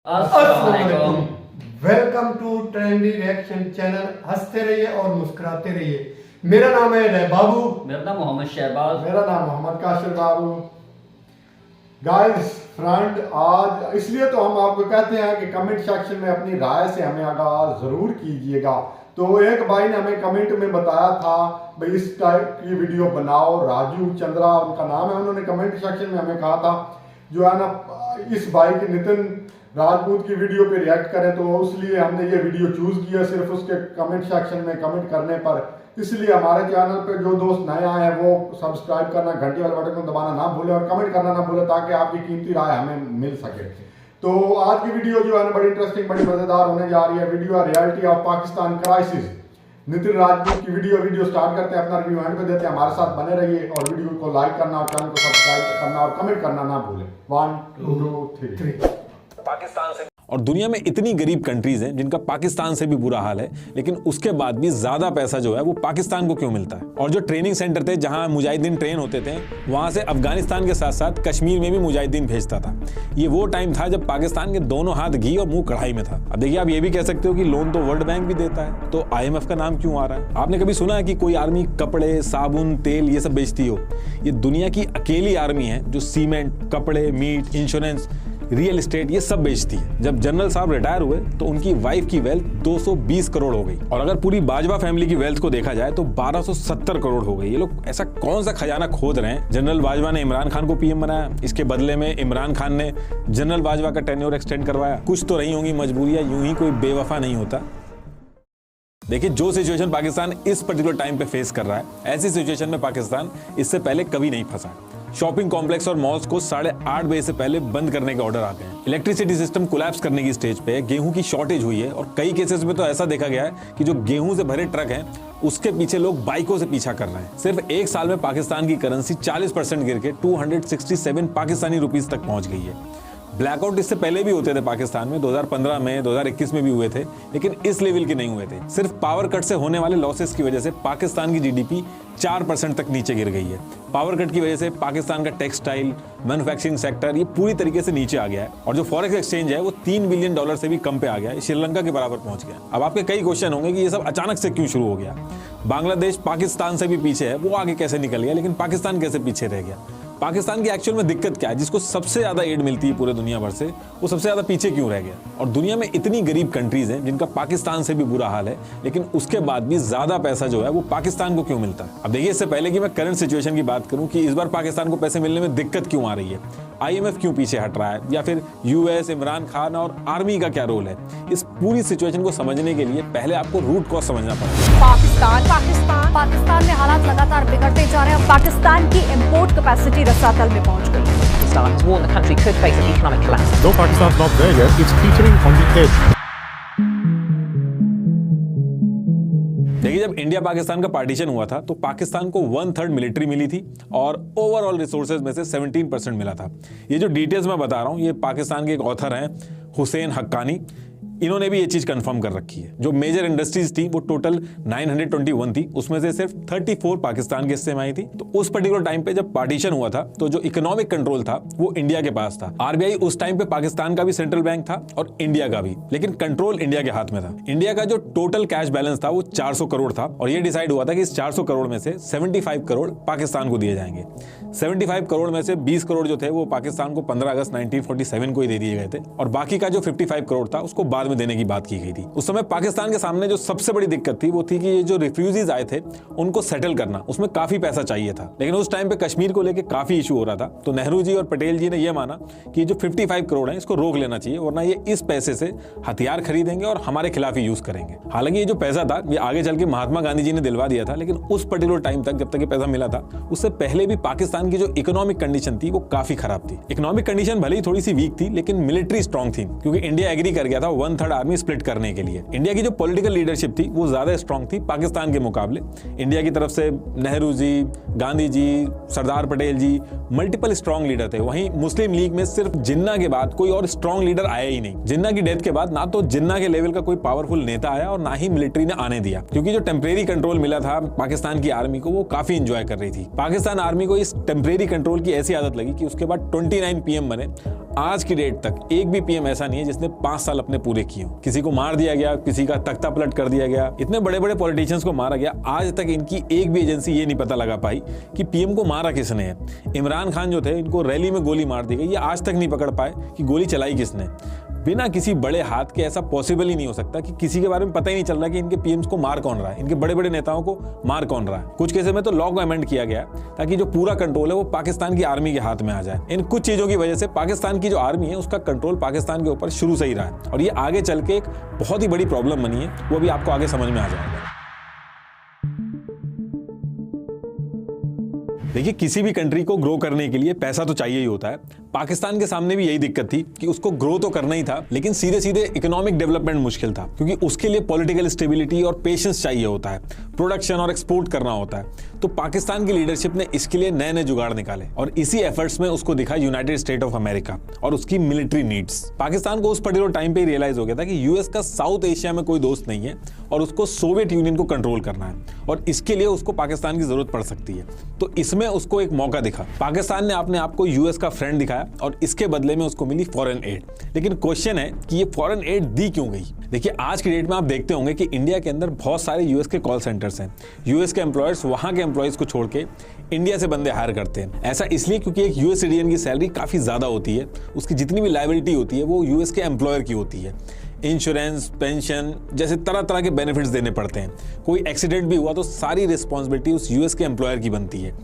अस्सलामुअलैकुम। Welcome to trendy reaction channel. हंसते रहिए और मुस्कुराते रहिए। मेरा नाम है बाबू। मेरा नाम मोहम्मद शहबाज। मेरा नाम मोहम्मद काशिर बाबू। गाइस फ्रेंड, आज इसलिए तो हम आपको कहते हैं कि कमेंट सेक्शन में अपनी राय से हमें आगाज जरूर कीजिएगा। तो एक भाई ने हमें कमेंट में बताया था भाई इस टाइप की वीडियो बनाओ, राजू चंद्रा उनका नाम है। उन्होंने कमेंट सेक्शन में हमें कहा था जो है ना इस भाई के नितिन राजपूत की वीडियो पे रिएक्ट करें, तो इसलिए हमने ये वीडियो चूज किया सिर्फ उसके कमेंट सेक्शन में कमेंट करने पर। इसलिए हमारे चैनल पे जो दोस्त नए आए हैं वो सब्सक्राइब करना, घंटी वाले बटन को दबाना ना भूलें और कमेंट करना ना भूलें ताकि आपकी कीमती राय हमें मिल सके। तो आज की वीडियो जो है ना बड़ी इंटरेस्टिंग, बड़ी मजेदार होने जा रही है। वीडियो है reality of Pakistan crisis. Nitin Rajput की वीडियो स्टार्ट करते हैं, अपना रिव्यू एंड पे देते हैं। हमारे साथ बने रहिए और वीडियो को लाइक करना और चैनल को सब्सक्राइब करना और कमेंट करना ना भूलें। 1 2 3। पाकिस्तान से और दुनिया में इतनी गरीब कंट्रीज हैं जिनका पाकिस्तान से भी बुरा हाल है, लेकिन उसके बाद भी ज्यादा पैसा जो है वो पाकिस्तान को क्यों मिलता है? और जो ट्रेनिंग सेंटर थे जहां मुजाहिदीन ट्रेन होते थे, वहां से अफगानिस्तान के साथ साथ कश्मीर में भी मुजाहिदीन भेजता था। ये वो टाइम था जब पाकिस्तान के दोनों हाथ घी और मुंह कढ़ाई में था। अब देखिए, आप ये भी कह सकते हो कि लोन तो वर्ल्ड बैंक भी देता है, तो IMF का नाम क्यों आ रहा है? आपने कभी सुना है कि कोई आर्मी कपड़े, साबुन, तेल ये सब बेचती हो? ये दुनिया की अकेली आर्मी है जो सीमेंट, कपड़े, मीट, इंश्योरेंस, रियल एस्टेट ये सब बेचती है। जब जनरल साहब रिटायर हुए तो उनकी वाइफ की वेल्थ 220 करोड़ हो गई, और अगर पूरी बाजवा फैमिली की वेल्थ को देखा जाए तो 1270 करोड़ हो गई। ये लोग ऐसा कौन सा खजाना खोद रहे हैं? जनरल बाजवा ने इमरान खान को PM बनाया, इसके बदले में इमरान खान ने जनरल बाजवा का टेन्योर एक्सटेंड करवाया। कुछ तो रही होंगी मजबूरियां, यूं ही कोई बेवफा नहीं होता। देखिए, जो सिचुएशन पाकिस्तान इस पर्टिकुलर टाइम पे फेस कर रहा है, ऐसी सिचुएशन में पाकिस्तान इससे पहले कभी नहीं फंसा। शॉपिंग कॉम्प्लेक्स और मॉल्स को 8:30 बजे से पहले बंद करने के ऑर्डर आ गए हैं। इलेक्ट्रिसिटी सिस्टम कोलैप्स करने की स्टेज पे है। गेहूं की शॉर्टेज हुई है और कई केसेस में तो ऐसा देखा गया है कि जो गेहूं से भरे ट्रक हैं उसके पीछे लोग बाइकों से पीछा कर रहे हैं। सिर्फ एक साल में पाकिस्तान की करेंसी 40% गिर के 267 पाकिस्तानी रुपीस तक पहुंच गई है। ब्लैकआउट इससे पहले भी होते थे पाकिस्तान में, 2015 में, 2021 में भी हुए थे, लेकिन इस लेवल के नहीं हुए थे। सिर्फ पावर कट से होने वाले लॉसेस की वजह से पाकिस्तान की GDP 4% तक नीचे गिर गई है। पावर कट की वजह से पाकिस्तान का टेक्सटाइल, मैन्युफैक्चरिंग सेक्टर ये पूरी तरीके से नीचे आ गया है, और जो फॉरेक्स एक्सचेंज है वो $3 बिलियन से भी कम पे आ गया है, श्रीलंका के बराबर पहुंच गया। अब आपके कई क्वेश्चन होंगे कि ये सब अचानक से क्यों शुरू हो गया? बांग्लादेश पाकिस्तान से भी पीछे है, वो आगे कैसे निकल गया, लेकिन पाकिस्तान कैसे पीछे रह गया? पाकिस्तान की एक्चुअल में दिक्कत क्या है? जिसको सबसे ज्यादा एड मिलती है पूरे दुनिया भर से, वो सबसे ज्यादा पीछे क्यों रह गया? और दुनिया में इतनी गरीब कंट्रीज हैं जिनका पाकिस्तान से भी बुरा हाल है, लेकिन उसके बाद भी ज्यादा पैसा जो है वो पाकिस्तान को क्यों मिलता है? अब देखिए, इससे पहले कि मैं करंट सिचुएशन की बात करूं कि इस बार पाकिस्तान को पैसे मिलने में दिक्कत क्यों आ रही है, IMF क्यों पीछे हट रहा है, या फिर US, इमरान खान और आर्मी का क्या रोल है, इस पूरी सिचुएशन को समझने के लिए पहले आपको रूट कॉज समझना पड़ेगा। पाकिस्तान में हालात लगातार बिगड़ते जा रहे हैं। पाकिस्तान की इंपोर्ट कैपेसिटी रसातल में पहुंच गई है। Pakistan has warned the country could face an economic collapse. Though Pakistan's not there yet, it's teetering on the edge. देखिए, जब इंडिया पाकिस्तान का पार्टीशन हुआ था तो पाकिस्तान को 1/3 मिलिट्री मिली थी और ओवरऑल रिसोर्सेज में से 17% मिला था। ये जो डिटेल्स मैं बता रहा हूँ, ये पाकिस्तान के एक ऑथर हैं हुसैन हक्कानी, इन्होंने भी ये चीज कंफर्म कर रखी है। जो मेजर इंडस्ट्रीज थी वो टोटल 921 थी, उसमें से सिर्फ 34 पाकिस्तान के हिस्से में आई थी। तो उस पर्टिकुलर टाइम पे जब पार्टीशन हुआ था तो जो इकोनॉमिक कंट्रोल था वो इंडिया के पास था। RBI उस टाइम पे पाकिस्तान का भी सेंट्रल बैंक था और इंडिया का भी, लेकिन कंट्रोल इंडिया के हाथ में था। इंडिया का जो टोटल कैश बैलेंस था वो 400 करोड़ था, और ये डिसाइड हुआ था कि इस 400 करोड़ में से 75 करोड़ पाकिस्तान को दिए जाएंगे। 75 करोड़ में से 20 करोड़ जो थे वो पाकिस्तान को 15 अगस्त 1947 को ही दे दिए गए थे, और बाकी का जो 55 करोड़ था उसको बाद में देने की बात की गई थी। उस समय पाकिस्तान के सामने जो सबसे बड़ी दिक्कत थी वो थी कि ये जो रिफ्यूजीज आए थे उनको सेटल करना, उसमें काफी पैसा चाहिए था। लेकिन उस टाइम पे कश्मीर को लेके काफी इशू हो रहा था, तो नेहरू जी और पटेल जी ने यह माना कि जो 55 करोड़ है इसको रोक लेना चाहिए, वरना ये इस पैसे से हथियार खरीदेंगे और हमारे खिलाफ ही यूज करेंगे। हालांकि ये जो पैसा था ये आगे चल के महात्मा गांधी जी ने दिलवा दिया था, लेकिन उस पर्टिकुलर टाइम तक जब तक ये पैसा मिला था उससे पहले भी पाकिस्तान की जो इकोनॉमिक कंडीशन थी वो काफी खराब थी। इकोनॉमिक कंडीशन भले ही थोड़ी सी वीक थी, लेकिन मिलिट्री स्ट्रांग थी, क्योंकि इंडिया एग्री कर गया था 1/3 आर्मी स्प्लिट करने के लिए। इंडिया की जो पॉलिटिकल लीडरशिप थी वो ज्यादा स्ट्रांग थी पाकिस्तान के मुकाबले। इंडिया की तरफ से नेहरू जी, गांधी जी, सरदार पटेल जी, मल्टीपल स्ट्रांग लीडर थे। वहीं मुस्लिम लीग में सिर्फ जिन्ना के बाद कोई और स्ट्रांग लीडर आया ही नहीं। जिन्ना की डेथ के बाद ना तो जिन्ना के लेवल का कोई पावरफुल नेता आया और ना ही मिलिट्री ने आने दिया, क्योंकि जो टेम्परेरी कंट्रोल मिला था पाकिस्तान की आर्मी को वो काफी एंजॉय कर रही थी। पाकिस्तान आर्मी को इस टेम्परेरी कंट्रोल की ऐसी आदत लगी कि उसके बाद 29 पीएम बने। आज की डेट तक एक भी पीएम ऐसा नहीं है जिसने 5 साल अपने पूरे किए हो। किसी को मार दिया गया, किसी का तख्ता पलट कर दिया गया, इतने बड़े बड़े पॉलिटिशियंस को मारा गया। आज तक इनकी एक भी एजेंसी ये नहीं पता लगा पाई कि पीएम को मारा किसने है। इमरान खान जो थे, इनको रैली में गोली मार दी गई, ये आज तक नहीं पकड़ पाए कि गोली चलाई किसने। बिना किसी बड़े हाथ के ऐसा पॉसिबल ही नहीं हो सकता कि किसी के बारे में पता ही नहीं चल रहा कि इनके पीएम्स को मार कौन रहा है, इनके बड़े बड़े नेताओं को मार कौन रहा है। कुछ केसेस में तो लॉ को अमेंड किया गया ताकि जो पूरा कंट्रोल है वो पाकिस्तान की आर्मी के हाथ में आ जाए। इन कुछ चीजों की वजह से पाकिस्तान की जो आर्मी है उसका कंट्रोल पाकिस्तान के ऊपर शुरू से ही रहा है और ये आगे चल के एक बहुत ही बड़ी प्रॉब्लम बनी है, वो भी आपको आगे समझ में आ जाएगा। देखिए, किसी भी कंट्री को ग्रो करने के लिए पैसा तो चाहिए ही होता है। पाकिस्तान के सामने भी यही दिक्कत थी कि उसको ग्रो तो करना ही था, लेकिन सीधे सीधे इकोनॉमिक डेवलपमेंट मुश्किल था, क्योंकि उसके लिए पॉलिटिकल स्टेबिलिटी और पेशेंस चाहिए होता है, प्रोडक्शन और एक्सपोर्ट करना होता है। तो पाकिस्तान की लीडरशिप ने इसके लिए नए नए जुगाड़ निकाले और इसी एफर्ट्स में उसको दिखा यूनाइटेड स्टेट ऑफ अमेरिका और उसकी मिलिट्री नीड्स। पाकिस्तान को उस पर्टिकुलर टाइम पे रियलाइज हो गया था कि यूएस का साउथ एशिया में कोई दोस्त नहीं है और उसको सोवियत यूनियन को कंट्रोल करना है और इसके लिए उसको पाकिस्तान की जरूरत पड़ सकती है। तो इसमें उसको एक मौका दिखा। पाकिस्तान ने अपने आप को यूएस का फ्रेंड दिखाया और इसके बदले में उसको मिली फॉरेन एड। लेकिन क्वेश्चन है कि ये फॉरेन एड दी क्यों गई? देखिए, आज की डेट में आप देखते होंगे कि इंडिया के अंदर बहुत सारे यूएस के कॉल सेंटर्स हैं। यूएस के एम्प्लॉयर्स वहां के एम्प्लॉयज को छोड़ के इंडिया से बंदे हायर करते हैं। ऐसा इसलिए क्योंकि एक यूएस सिटीजन की सैलरी काफी ज्यादा होती है, उसकी जितनी भी लायबिलिटी होती है वो यूएस के एम्प्लॉयर की होती है। इंश्योरेंस, पेंशन जैसे तरह तरह के बेनिफिट्स देने पड़ते हैं। कोई एक्सीडेंट भी हुआ तो सारी रिस्पॉन्सिबिलिटी उस यूएस के एम्प्लॉयर की बनती है।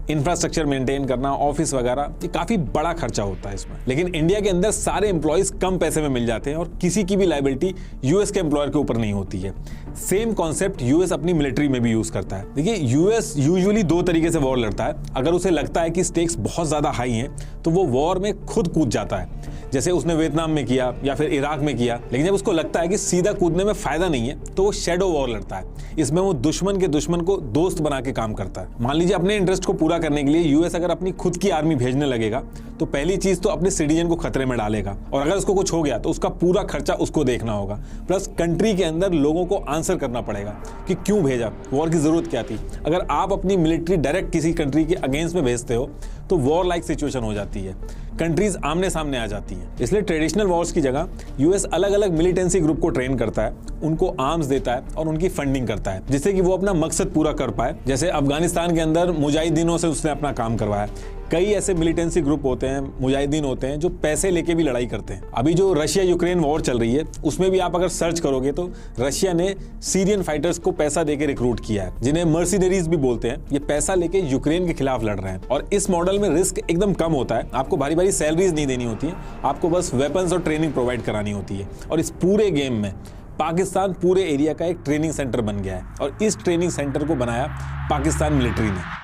इंफ्रास्ट्रक्चर मेंटेन करना, ऑफिस वगैरह, ये काफी बड़ा खर्चा होता है इसमें। लेकिन इंडिया के अंदर सारे एम्प्लॉयज कम पैसे में मिल जाते हैं और किसी की भी लायबिलिटी यूएस के एम्प्लॉयर के ऊपर नहीं होती है। सेम कॉन्सेप्ट यूएस अपनी मिलिट्री में भी यूज करता है। देखिए, यूएस यूजुअली 2 तरीके से वॉर लड़ता है। अगर उसे लगता है कि स्टेक्स बहुत ज्यादा हाई हैं तो वो वॉर में खुद कूद जाता है, जैसे उसने वियतनाम में किया या फिर इराक में किया। लेकिन जब उसको लगता है कि सीधा कूदने में फायदा नहीं है तो वो शैडो वॉर लड़ता है। इसमें वो दुश्मन के दुश्मन को दोस्त बना के काम करता है। मान लीजिए, अपने इंटरेस्ट को पूरा करने के लिए यूएस अगर अपनी खुद की आर्मी भेजने लगेगा तो पहली चीज तो अपने सिटीजन को खतरे में डालेगा और अगर उसको कुछ हो गया तो उसका पूरा खर्चा उसको देखना होगा। प्लस कंट्री के अंदर लोगों को आंसर करना पड़ेगा कि क्यों भेजा, वॉर की जरूरत क्या थी। अगर आप अपनी मिलिट्री डायरेक्ट किसी कंट्री के अगेंस्ट में भेजते हो तो वॉर लाइक सिचुएशन हो जाती है, कंट्रीज आमने सामने आ जाती हैं। इसलिए ट्रेडिशनल वॉर्स की जगह यूएस अलग अलग मिलिटेंसी ग्रुप को ट्रेन करता है, उनको आर्म्स देता है और उनकी फंडिंग करता है, जिससे कि वो अपना मकसद पूरा कर पाए। जैसे अफगानिस्तान के अंदर मुजाहिदीनों से उसने अपना काम करवाया। कई ऐसे मिलिटेंसी ग्रुप होते हैं, मुजाहिदीन होते हैं जो पैसे लेके भी लड़ाई करते हैं। अभी जो रशिया यूक्रेन वॉर चल रही है उसमें भी आप अगर सर्च करोगे तो रशिया ने सीरियन फाइटर्स को पैसा देके रिक्रूट किया है, जिन्हें मर्सिनरीज भी बोलते हैं। ये पैसा लेके यूक्रेन के खिलाफ लड़ रहे हैं और इस मॉडल में रिस्क एकदम कम होता है। आपको भारी भारी सैलरीज नहीं देनी होती है, आपको बस वेपन्स और ट्रेनिंग प्रोवाइड करानी होती है। और इस पूरे गेम में पाकिस्तान पूरे एरिया का एक ट्रेनिंग सेंटर बन गया है और इस ट्रेनिंग सेंटर को बनाया पाकिस्तान मिलिट्री ने।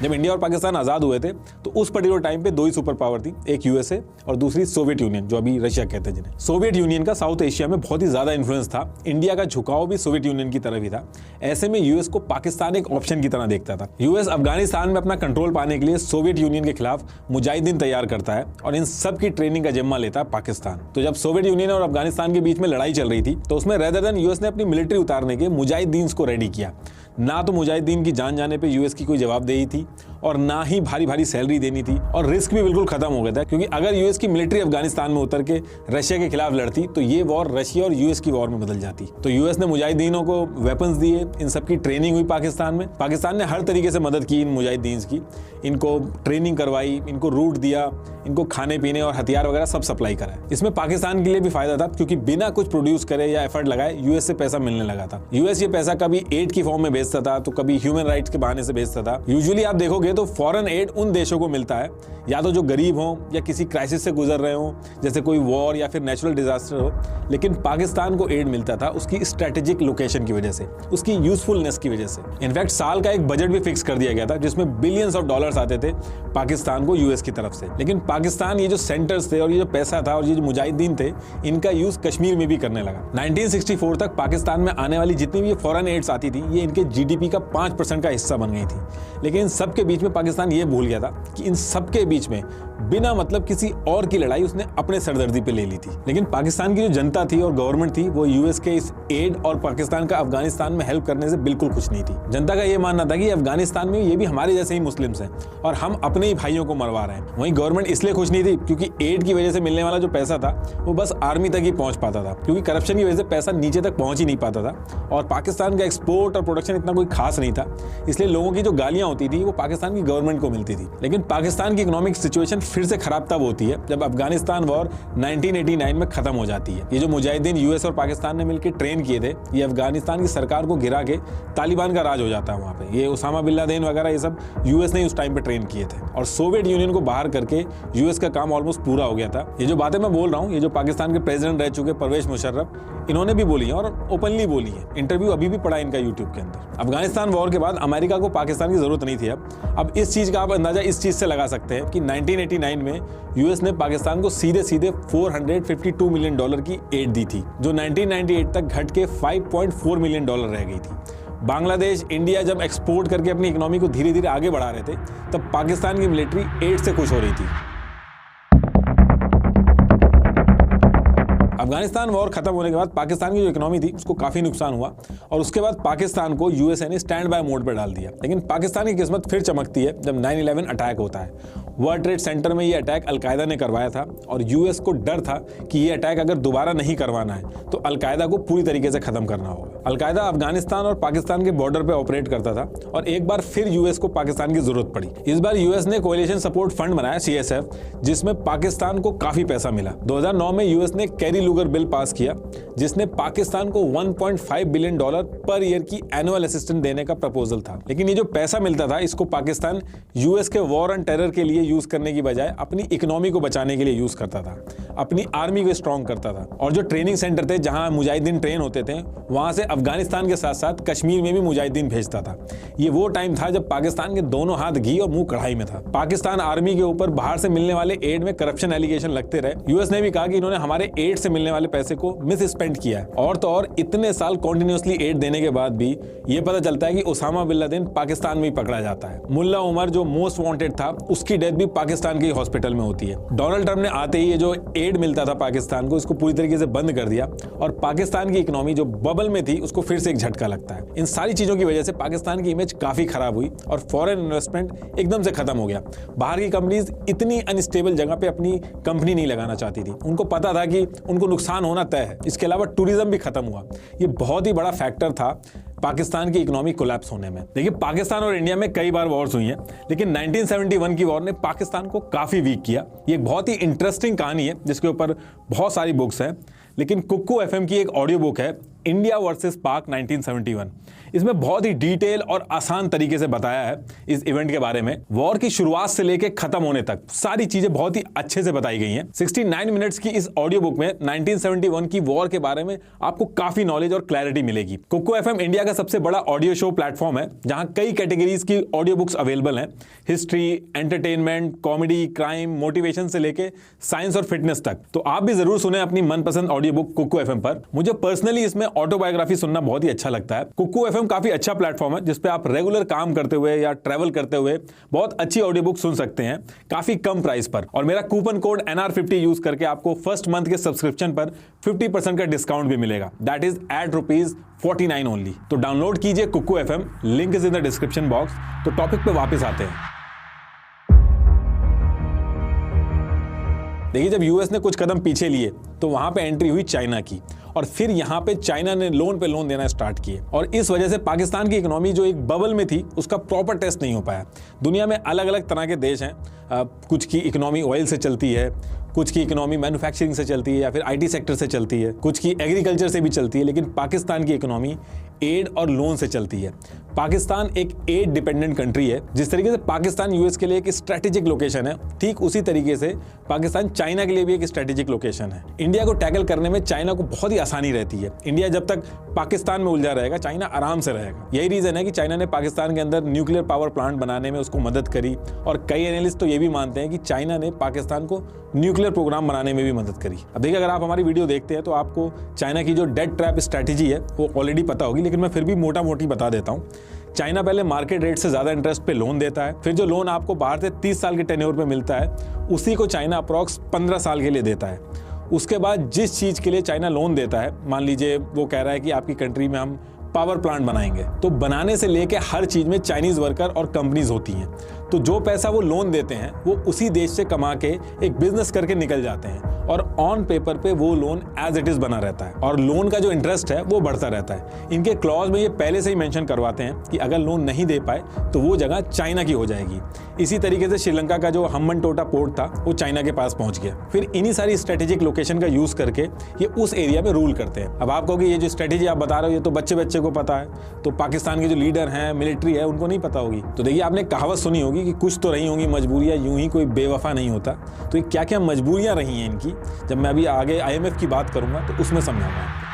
जब इंडिया और पाकिस्तान आज़ाद हुए थे तो उस पर्टिकुलर टाइम पे 2 ही सुपर पावर थी, एक यूएसए और दूसरी सोवियत यूनियन, जो अभी रशिया कहते हैं जिन्हें। सोवियत यूनियन का साउथ एशिया में बहुत ही ज्यादा इन्फ्लुएंस था, इंडिया का झुकाव भी सोवियत यूनियन की तरफ ही था। ऐसे में यूएस को पाकिस्तान एक ऑप्शन की तरह देखता था। यूएस अफगानिस्तान में अपना कंट्रोल पाने के लिए सोवियत यूनियन के खिलाफ मुजाहिदीन तैयार करता है और इन सब की ट्रेनिंग का जिम्मा लेता है पाकिस्तान। तो जब सोवियत यूनियन और अफगानिस्तान के बीच में लड़ाई चल रही थी तो उसमें रेदर देन यूएस ने अपनी मिलिट्री उतारने के मुजाहिदीन को रेडी किया। ना तो मुजाहिदीन की जान जाने पे यूएस की कोई जवाबदेही थी और ना ही भारी भारी सैलरी देनी थी और रिस्क भी बिल्कुल खत्म हो गया था, क्योंकि अगर यूएस की मिलिट्री अफगानिस्तान में उतर के रशिया के खिलाफ लड़ती तो ये वॉर रशिया और यूएस की वॉर में बदल जाती। तो यूएस ने मुजाहिदीनों को वेपन्स दिए, इन सब की ट्रेनिंग हुई पाकिस्तान में। पाकिस्तान ने हर तरीके से मदद की इन मुजाहिदीन की, इनको ट्रेनिंग करवाई, इनको रूट दिया, इनको खाने पीने और हथियार वगैरह सब सप्लाई करा। इसमें पाकिस्तान के लिए भी फायदा था, क्योंकि बिना कुछ प्रोड्यूस करे या एफर्ट लगाए यूएस से पैसा मिलने लगा था। यूएस ये पैसा कभी एड की फॉर्म में भेजता था तो कभी ह्यूमन राइट्स के बहाने से भेजता था। यूजुअली आप देखोगे चुके हैं, तो फॉरेन एड उन देशों को मिलता है या तो जो गरीब हों या किसी क्राइसिस से गुजर रहे हों, जैसे कोई वॉर या फिर नेचुरल डिजास्टर हो। लेकिन पाकिस्तान को एड मिलता था उसकी स्ट्रेटेजिक लोकेशन की वजह से, उसकी यूजफुलनेस की वजह से। इनफैक्ट साल का एक बजट भी फिक्स कर दिया गया था जिसमें बिलियंस ऑफ डॉलर्स आते थे पाकिस्तान को यूएस की तरफ से। लेकिन पाकिस्तान ये जो सेंटर्स थे और ये जो पैसा था और ये जो मुजाहिदीन थे, इनका यूज कश्मीर में भी करने लगा। 1964 तक पाकिस्तान में आने वाली जितनी भी फॉरेन एड्स आती थी, ये इनके जीडीपी का 5% का हिस्सा बन गई थी। लेकिन इन सब के बीच में पाकिस्तान ये भूल गया था कि इन सब के बीच में बिना मतलब किसी और की लड़ाई उसने अपने सरदर्दी पे ले ली थी। लेकिन पाकिस्तान की जो जनता थी और गवर्नमेंट थी, वो यूएस के इस एड और पाकिस्तान का अफगानिस्तान में हेल्प करने से बिल्कुल खुश नहीं थी। जनता का ये मानना था कि अफगानिस्तान में ये भी हमारे जैसे ही मुस्लिम्स हैं और हम अपने ही भाइयों को मरवा रहे हैं। वहीं गवर्नमेंट इसलिए खुश नहीं थी क्योंकि एड की वजह से मिलने वाला जो पैसा था वो बस आर्मी तक ही पहुंच पाता था, क्योंकि करप्शन की वजह से पैसा नीचे तक पहुंच ही नहीं पाता था और पाकिस्तान का एक्सपोर्ट और प्रोडक्शन इतना कोई खास नहीं था। इसलिए लोगों की जो गालियां होती थी वो पाकिस्तान की गवर्नमेंट को मिलती थी। लेकिन पाकिस्तान की इकोनॉमिक सिचुएशन फिर से खराब तब होती है जब अफगानिस्तान वॉर 1989 में खत्म हो जाती है। ये जो मुजाहिदीन यूएस और पाकिस्तान ने मिलकर ट्रेन किए थे, ये अफगानिस्तान की सरकार को गिरा के तालिबान का राज हो जाता है वहां पे। ये उसामा बिन लादेन वगैरह ये सब यूएस ने उस टाइम पे ट्रेन किए थे और सोवियत यूनियन को बाहर करके यूएस का काम ऑलमोस्ट पूरा हो गया था। ये जो बातें मैं बोल रहा हूँ, ये जो पाकिस्तान के प्रेसिडेंट रह चुके परवेज मुशर्रफ, इन्होंने भी बोली है और ओपनली बोली है। इंटरव्यू अभी भी पड़ा इनका यूट्यूब के अंदर। अफगानिस्तान वॉर के बाद अमेरिका को पाकिस्तान की जरूरत नहीं थी। अब इस चीज का आप अंदाजा इस चीज से लगा सकते हैं कि 1989 में यूएस ने पाकिस्तान को सीधे सीधे $452 मिलियन की एड दी थी, जो 1998 तक घट के $5.4 मिलियन रह गई थी। बांग्लादेश, इंडिया जब एक्सपोर्ट करके अपनी इकोनॉमी को धीरे धीरे आगे बढ़ा रहे थे, तब पाकिस्तान की मिलिट्री एड से खुश हो रही थी। अफगानिस्तान वॉर खत्म होने के बाद पाकिस्तान की जो इकोनॉमी थी उसको काफी नुकसान हुआ और उसके बाद पाकिस्तान को यूएसए ने स्टैंड बाय मोड पर डाल दिया। लेकिन पाकिस्तान की किस्मत फिर चमकती है जब 9/11 अटैक होता है। वर्ल्ड ट्रेड सेंटर में ये अटैक अलकायदा ने करवाया था और यूएस को डर था कि ये अटैक अगर दोबारा नहीं करवाना है तो अलकायदा को पूरी तरीके से खत्म करना होगा। अलकायदा अफगानिस्तान और पाकिस्तान के बॉर्डर पे ऑपरेट करता था और एक बार फिर यूएस को पाकिस्तान की जरूरत पड़ी। इस बार यूएस ने कोएलिशन सपोर्ट फंड बनाया, CSF, जिसमें पाकिस्तान को काफी पैसा मिला। 2009 में यूएस ने कैरी लूगर बिल पास किया जिसने पाकिस्तान को $1.5 बिलियन पर ईयर की एनुअल असिस्टेंस देने का प्रपोजल था। लेकिन ये जो पैसा मिलता था इसको पाकिस्तान यूएस के वॉर ऑन टेरर के लिए यूज करने की बजाय अपनी इकोनॉमी को बचाने के लिए यूज करता था, अपनी आर्मी को स्ट्रॉन्ग करता था। और जो ट्रेनिंग सेंटर थे जहां मुजाहिदीन ट्रेन होते थे, वहां से अफगानिस्तान के साथ साथ कश्मीर में भी मुजाहिदीन भेजता था। ये वो टाइम था जब पाकिस्तान के दोनों हाथ घी और मुंह कढ़ाई में था। पाकिस्तान आर्मी के ऊपर बाहर से मिलने वाले एड में करप्शन एलिगेशन लगते रहे। यूएस ने भी कहा कि इन्होंने हमारे एड से मिलने वाले पैसे को मिस स्पेंड किया है। और तो और इतने साल कॉन्टिन्यूसली एड देने के बाद भी ये पता चलता है कि उसामा बिन लादेन पाकिस्तान में ही पकड़ा जाता है। मुल्ला उमर जो मोस्ट वांटेड था, उसकी डेथ भी पाकिस्तान के हॉस्पिटल में होती है। डोनाल्ड ट्रंप ने आते ही ये जो एड मिलता था पाकिस्तान को, इसको पूरी तरीके से बंद कर दिया और पाकिस्तान की इकोनॉमी जो बबल में थी उसको फिर से एक झटका लगता है। इन सारी चीजों की वजह से पाकिस्तान की इमेज काफी खराब हुई और फॉरेन इन्वेस्टमेंट एकदम से खत्म हो गया। बाहर की कंपनीज इतनी अनस्टेबल जगह पे अपनी कंपनी नहीं लगाना चाहती थी। उनको पता था कि उनको नुकसान होना तय है। इसके अलावा टूरिज्म भी खत्म हुआ। ये बहुत ही बड़ा फैक्टर था पाकिस्तान की इकोनॉमी कोलैप्स होने में। देखिए, पाकिस्तान और इंडिया में कई बार वॉर्स हुई हैं, लेकिन 1971 की वॉर ने पाकिस्तान को काफी वीक किया। ये एक बहुत ही इंटरेस्टिंग कहानी है जिसके ऊपर बहुत सारी बुक्स हैं, लेकिन कुक्कू एफएम की एक ऑडियो बुक है, इंडिया वर्सेस पाक 1971। इसमें बहुत ही डिटेल और आसान तरीके से बताया है इस इवेंट के बारे में। वॉर की शुरुआत से लेकर खत्म होने तक सारी चीजें बहुत ही अच्छे से बताई गई हैं। 69 मिनट्स की इस ऑडियो बुक में 1971 की वॉर के बारे में आपको काफी नॉलेज और क्लैरिटी मिलेगी। कुक्कू एफएम इंडिया का सबसे बड़ा ऑडियो शो प्लेटफॉर्म है जहां कई कैटेगरीज की ऑडियो बुक्स अवेलेबल हैं। History, entertainment, comedy, crime, motivation से लेके साइंस और फिटनेस तक। तो आप भी जरूर सुने अपनी मनपसंद ऑडियो बुक कुक्कू एफएम पर। मुझे पर्सनली इसमें ऑटोबायोग्राफी सुनना बहुत ही अच्छा लगता है। कुक्कू एफएम काफी अच्छा प्लेटफॉर्म है जिस पे आप रेगुलर काम करते हुए या ट्रैवल करते हुए बहुत अच्छी ऑडियो बुक सुन सकते हैं काफी कम प्राइस पर। और मेरा कूपन कोड NR50 यूज करके आपको फर्स्ट मंथ के सब्सक्रिप्शन पर 50% का डिस्काउंट भी मिलेगा। That is at ₹49 only. तो डाउनलोड कीजिए Kuku FM, link is in the description box. तो टॉपिक पे वापस आते हैं। देखिए, जब यूएस ने कुछ कदम पीछे लिए तो वहां पे एंट्री हुई चाइना की और फिर यहां पे चाइना ने लोन पे लोन देना स्टार्ट किए और इस वजह से पाकिस्तान की इकोनॉमी जो एक बबल में थी उसका प्रॉपर टेस्ट नहीं हो पाया। दुनिया में अलग अलग तरह के देश हैं, कुछ की इकोनॉमी ऑयल से चलती है, कुछ की इकोनॉमी मैन्युफैक्चरिंग से चलती है या फिर IT सेक्टर से चलती है, कुछ की एग्रीकल्चर से भी चलती है, लेकिन पाकिस्तान की इकोनॉमी एड और लोन से चलती है। पाकिस्तान एक एड डिपेंडेंट कंट्री है। जिस तरीके से पाकिस्तान यूएस के लिए एक स्ट्रेटेजिक लोकेशन है, ठीक उसी तरीके से पाकिस्तान चाइना के लिए भी एक स्ट्रेटेजिक लोकेशन है। इंडिया को टैकल करने में चाइना को बहुत ही आसानी रहती है। इंडिया जब तक पाकिस्तान में उलझा रहेगा, चाइना आराम से रहेगा। यही रीजन है कि चाइना ने पाकिस्तान के अंदर न्यूक्लियर पावर प्लांट बनाने में उसको मदद करी, और कई एनालिस्ट तो ये भी मानते हैं कि चाइना ने पाकिस्तान को न्यूक्लियर प्रोग्राम बनाने में भी मदद करी। अब देखिए, अगर आप हमारी वीडियो देखते हैं तो आपको चाइना की जो डेट ट्रैप स्ट्रैटेजी है वो ऑलरेडी पता होगी, लेकिन मैं फिर भी मोटा मोटी बता देता हूँ। चाइना पहले मार्केट रेट से ज़्यादा इंटरेस्ट पे लोन देता है, फिर जो लोन आपको बाहर से 30 साल के टेन्योर पे मिलता है उसी को चाइना अप्रॉक्स 15 साल के लिए देता है। उसके बाद जिस चीज़ के लिए चाइना लोन देता है, मान लीजिए वो कह रहा है कि आपकी कंट्री में हम पावर प्लांट बनाएंगे, तो बनाने से लेके हर चीज़ में चाइनीज़ वर्कर और कंपनीज होती हैं। तो जो पैसा वो लोन देते हैं वो उसी देश से कमा के एक बिजनेस करके निकल जाते हैं, और ऑन पेपर पे वो लोन एज इट इज़ बना रहता है, और लोन का जो इंटरेस्ट है वो बढ़ता रहता है। इनके क्लॉज में ये पहले से ही मेंशन करवाते हैं कि अगर लोन नहीं दे पाए तो वो जगह चाइना की हो जाएगी। इसी तरीके से श्रीलंका का जो हम्बनटोटा पोर्ट था वो चाइना के पास पहुंच गया। फिर इन्हीं सारी स्ट्रेटेजिक लोकेशन का यूज़ करके ये उस एरिया में रूल करते हैं। अब आप कहोगे ये जो स्ट्रेटेजी आप बता रहे हो ये तो बच्चे बच्चे को पता है, तो पाकिस्तान के जो लीडर हैं, मिलिट्री है, उनको नहीं पता होगी। तो देखिए, आपने कहावत सुनी होगी कि कुछ तो रही होंगी मजबूरियां, यूं ही कोई बेवफा नहीं होता। तो ये क्या क्या मजबूरियां रही हैं इनकी, जब मैं अभी आगे IMF की बात करूंगा तो उसमें समझाऊंगा।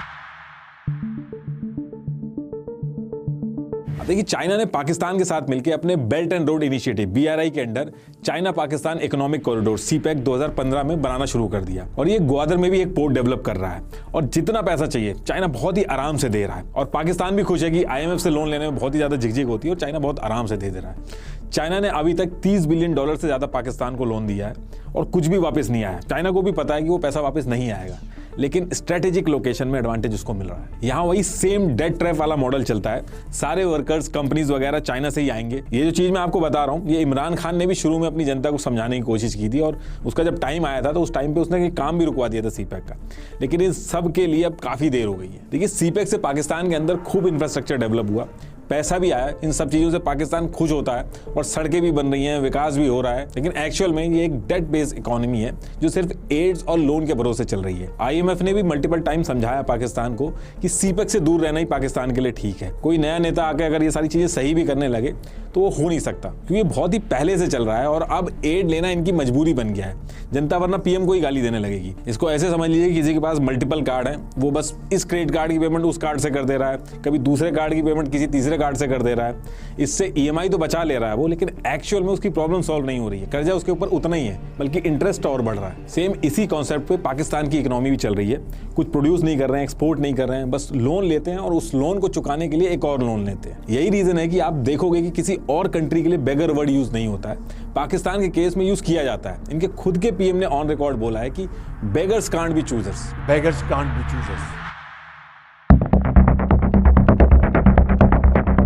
देखिए, चाइना ने पाकिस्तान के साथ मिलकर अपने belt and road initiative BRI के under China Pakistan economic corridor CPEC 2015 में बनाना शुरू कर दिया, और ये ग्वादर में भी एक पोर्ट डेवलप कर रहा है। और जितना पैसा चाहिए चाइना बहुत ही आराम से दे रहा है, और पाकिस्तान भी खुश है कि IMF से लोन लेने में बहुत ही ज्यादा झिकझिक होती है और चाइना बहुत आराम से दे रहा है। चाइना ने अभी तक $30 बिलियन से ज्यादा पाकिस्तान को लोन दिया है और कुछ भी वापस नहीं आया। चाइना को भी पता है कि वो पैसा वापस नहीं आएगा, लेकिन स्ट्रेटेजिक लोकेशन में एडवांटेज उसको मिल रहा है। यहाँ वही सेम डेट ट्रैप वाला मॉडल चलता है। सारे वर्कर्स, कंपनीज वगैरह चाइना से ही आएंगे। ये जो चीज मैं आपको बता रहा हूँ, ये इमरान खान ने भी शुरू में अपनी जनता को समझाने की कोशिश की थी, और उसका जब टाइम आया था तो उस टाइम पे उसने काम भी रुकवा दिया था CPEC का। लेकिन इस सब के लिए अब काफी देर हो गई है। देखिए, CPEC से पाकिस्तान के अंदर खूब इंफ्रास्ट्रक्चर डेवलप हुआ, पैसा भी आया। इन सब चीज़ों से पाकिस्तान खुश होता है और सड़कें भी बन रही हैं, विकास भी हो रहा है। लेकिन एक्चुअल में ये एक डेट बेस्ड इकोनॉमी है जो सिर्फ एड्स और लोन के भरोसे चल रही है। IMF ने भी मल्टीपल टाइम समझाया पाकिस्तान को कि CPEC से दूर रहना ही पाकिस्तान के लिए ठीक है। कोई नया नेता आके अगर ये सारी चीज़ें सही भी करने लगे तो वो हो नहीं सकता, क्योंकि ये बहुत ही पहले से चल रहा है, और अब एड लेना इनकी मजबूरी बन गया है। जनता वरना PM को ही गाली देने लगेगी। इसको ऐसे समझ लीजिए कि किसी के पास मल्टीपल कार्ड है, वो बस इस क्रेडिट कार्ड की पेमेंट उस कार्ड से कर दे रहा है, कभी दूसरे कार्ड की पेमेंट किसी तीसरे कार्ड से कर दे रहा है। इससे EMI तो बचा ले रहा है वो, लेकिन एक्चुअल में उसकी प्रॉब्लम सॉल्व नहीं हो रही है। कर्जा उसके ऊपर उतना ही है, बल्कि इंटरेस्ट और बढ़ रहा है। सेम इसी कॉन्सेप्ट पे पाकिस्तान की इकोनॉमी भी चल रही है। कुछ प्रोड्यूस नहीं कर रहे हैं, एक्सपोर्ट नहीं कर रहे हैं, बस लोन लेते हैं और उस लोन को चुकाने के लिए एक और लोन लेते हैं। यही रीजन है कि आप देखोगे कि किसी और कंट्री के लिए बेगर वर्ड यूज नहीं होता है, पाकिस्तान के केस में यूज किया जाता है। इनके खुद के PM ने ऑन रिकॉर्ड बोला है कि beggars can't be choosers. Beggars can't be choosers.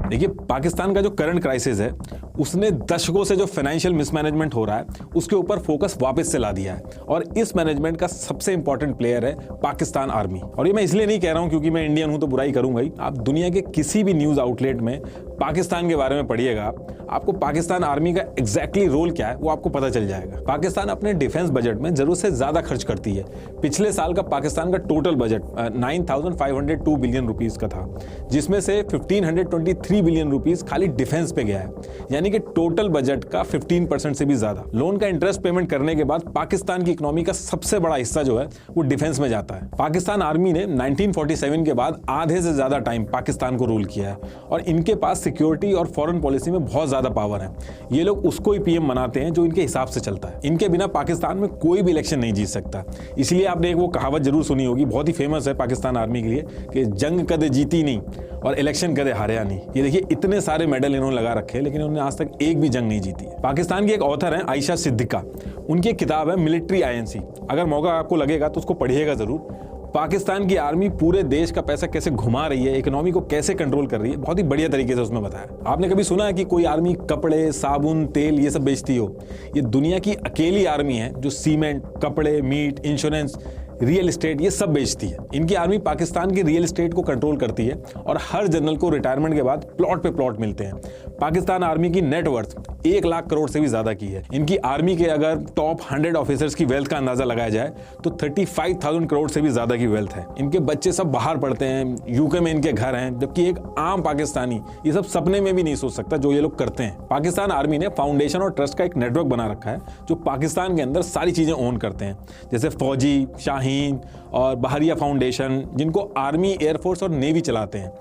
देखिए, पाकिस्तान का जो करंट क्राइसिस है उसने दशकों से जो फाइनेंशियल मिसमैनेजमेंट हो रहा है उसके ऊपर फोकस वापस से ला दिया है, और इस मैनेजमेंट का सबसे इंपॉर्टेंट प्लेयर है पाकिस्तान आर्मी। और ये मैं इसलिए नहीं कह रहा हूं क्योंकि मैं इंडियन हूं तो बुराई करूंगा ही। आप दुनिया के किसी भी न्यूज आउटलेट में पाकिस्तान के बारे में पढ़िएगा, आपको पाकिस्तान आर्मी का एग्जैक्टली रोल क्या है वो आपको पता चल जाएगा। पाकिस्तान अपने डिफेंस बजट में जरूरत से ज्यादा खर्च करती है। पिछले साल का पाकिस्तान का टोटल बजट 9,502 बिलियन रुपीस का था, जिसमें से 1,523 बिलियन रुपीस खाली डिफेंस पे गया है, यानी कि टोटल बजट का 15% से भी ज्यादा। लोन का इंटरेस्ट पेमेंट करने के बाद पाकिस्तान की इकोनॉमी का सबसे बड़ा हिस्सा जो है वो डिफेंस में जाता है। पाकिस्तान आर्मी ने 1947 के बाद आधे से ज्यादा टाइम पाकिस्तान को रूल किया है, और इनके पास सिक्योरिटी और फॉरेन पॉलिसी में बहुत ज्यादा पावर है। ये लोग उसको ही PM बनाते हैं जो इनके हिसाब से चलता है। इनके बिना पाकिस्तान में कोई भी इलेक्शन नहीं जीत सकता। इसलिए आपने एक वो कहावत जरूर सुनी होगी, बहुत ही फेमस है पाकिस्तान आर्मी के लिए, कि जंग कदे जीती नहीं और इलेक्शन कदे हारिया नहीं। ये देखिए, इतने सारे मेडल इन्होंने लगा रखे हैं, लेकिन उन्होंने आज तक एक भी जंग नहीं जीती है। पाकिस्तान की एक ऑथर है आयशा सिद्दीका, उनकी एक किताब है मिलिट्री INC। अगर मौका आपको लगेगा तो उसको पढ़िएगा जरूर। पाकिस्तान की आर्मी पूरे देश का पैसा कैसे घुमा रही है, इकोनॉमी को कैसे कंट्रोल कर रही है, बहुत ही बढ़िया तरीके से उसमें बताया। आपने कभी सुना है कि कोई आर्मी कपड़े, साबुन, तेल ये सब बेचती हो? ये दुनिया की अकेली आर्मी है जो सीमेंट, कपड़े, मीट, इंश्योरेंस, रियल एस्टेट ये सब बेचती है। इनकी आर्मी पाकिस्तान की रियल एस्टेट को कंट्रोल करती है, और हर जनरल को रिटायरमेंट के बाद प्लॉट पे प्लॉट मिलते हैं। पाकिस्तान आर्मी की नेटवर्थ 1 लाख करोड़ से भी ज्यादा की है। इनकी आर्मी के अगर टॉप 100 ऑफिसर्स की वेल्थ का अंदाजा लगाया जाए तो 35,000 करोड़ से भी ज्यादा की वेल्थ है। इनके बच्चे सब बाहर पढ़ते हैं, यूके में इनके घर हैं, जबकि एक आम पाकिस्तानी ये सब सपने में भी नहीं सोच सकता जो ये लोग करते हैं। पाकिस्तान आर्मी ने फाउंडेशन और ट्रस्ट का एक नेटवर्क बना रखा है जो पाकिस्तान के अंदर सारी चीजें ओन करते हैं, जैसे फौजी, शाहीन और बहरिया फाउंडेशन, जिनको आर्मी, एयरफोर्स और नेवी चलाते हैं।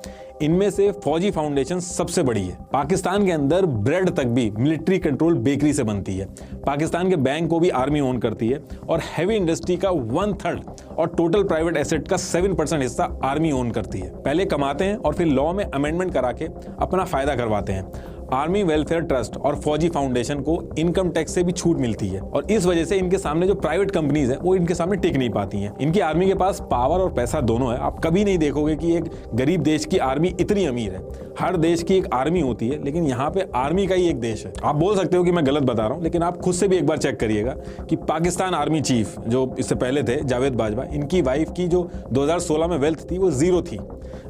इनमें से फौजी फाउंडेशन सबसे बड़ी है। पाकिस्तान के अंदर ब्रेड तक भी मिलिट्री कंट्रोल बेकरी से बनती है। पाकिस्तान के बैंक को भी आर्मी ओन करती है और हैवी इंडस्ट्री का 1/3 और टोटल प्राइवेट एसेट का 7% हिस्सा आर्मी ओन करती है। पहले कमाते हैं और फिर लॉ में अमेंडमेंट करा के अपना फायदा करवाते हैं। आर्मी वेलफेयर ट्रस्ट और फौजी फाउंडेशन को इनकम टैक्स से भी छूट मिलती है और इस वजह से इनके सामने जो प्राइवेट कंपनीज हैं वो इनके सामने टिक नहीं पाती हैं। इनकी आर्मी के पास पावर और पैसा दोनों है। आप कभी नहीं देखोगे कि एक गरीब देश की आर्मी इतनी अमीर है। हर देश की एक आर्मी होती है, लेकिन यहाँ पे आर्मी का ही एक देश है। आप बोल सकते हो कि मैं गलत बता रहा हूँ, लेकिन आप खुद से भी एक बार चेक करिएगा कि पाकिस्तान आर्मी चीफ जो इससे पहले थे, जावेद बाजवा, इनकी वाइफ की जो 2016 में वेल्थ थी वो 0 थी।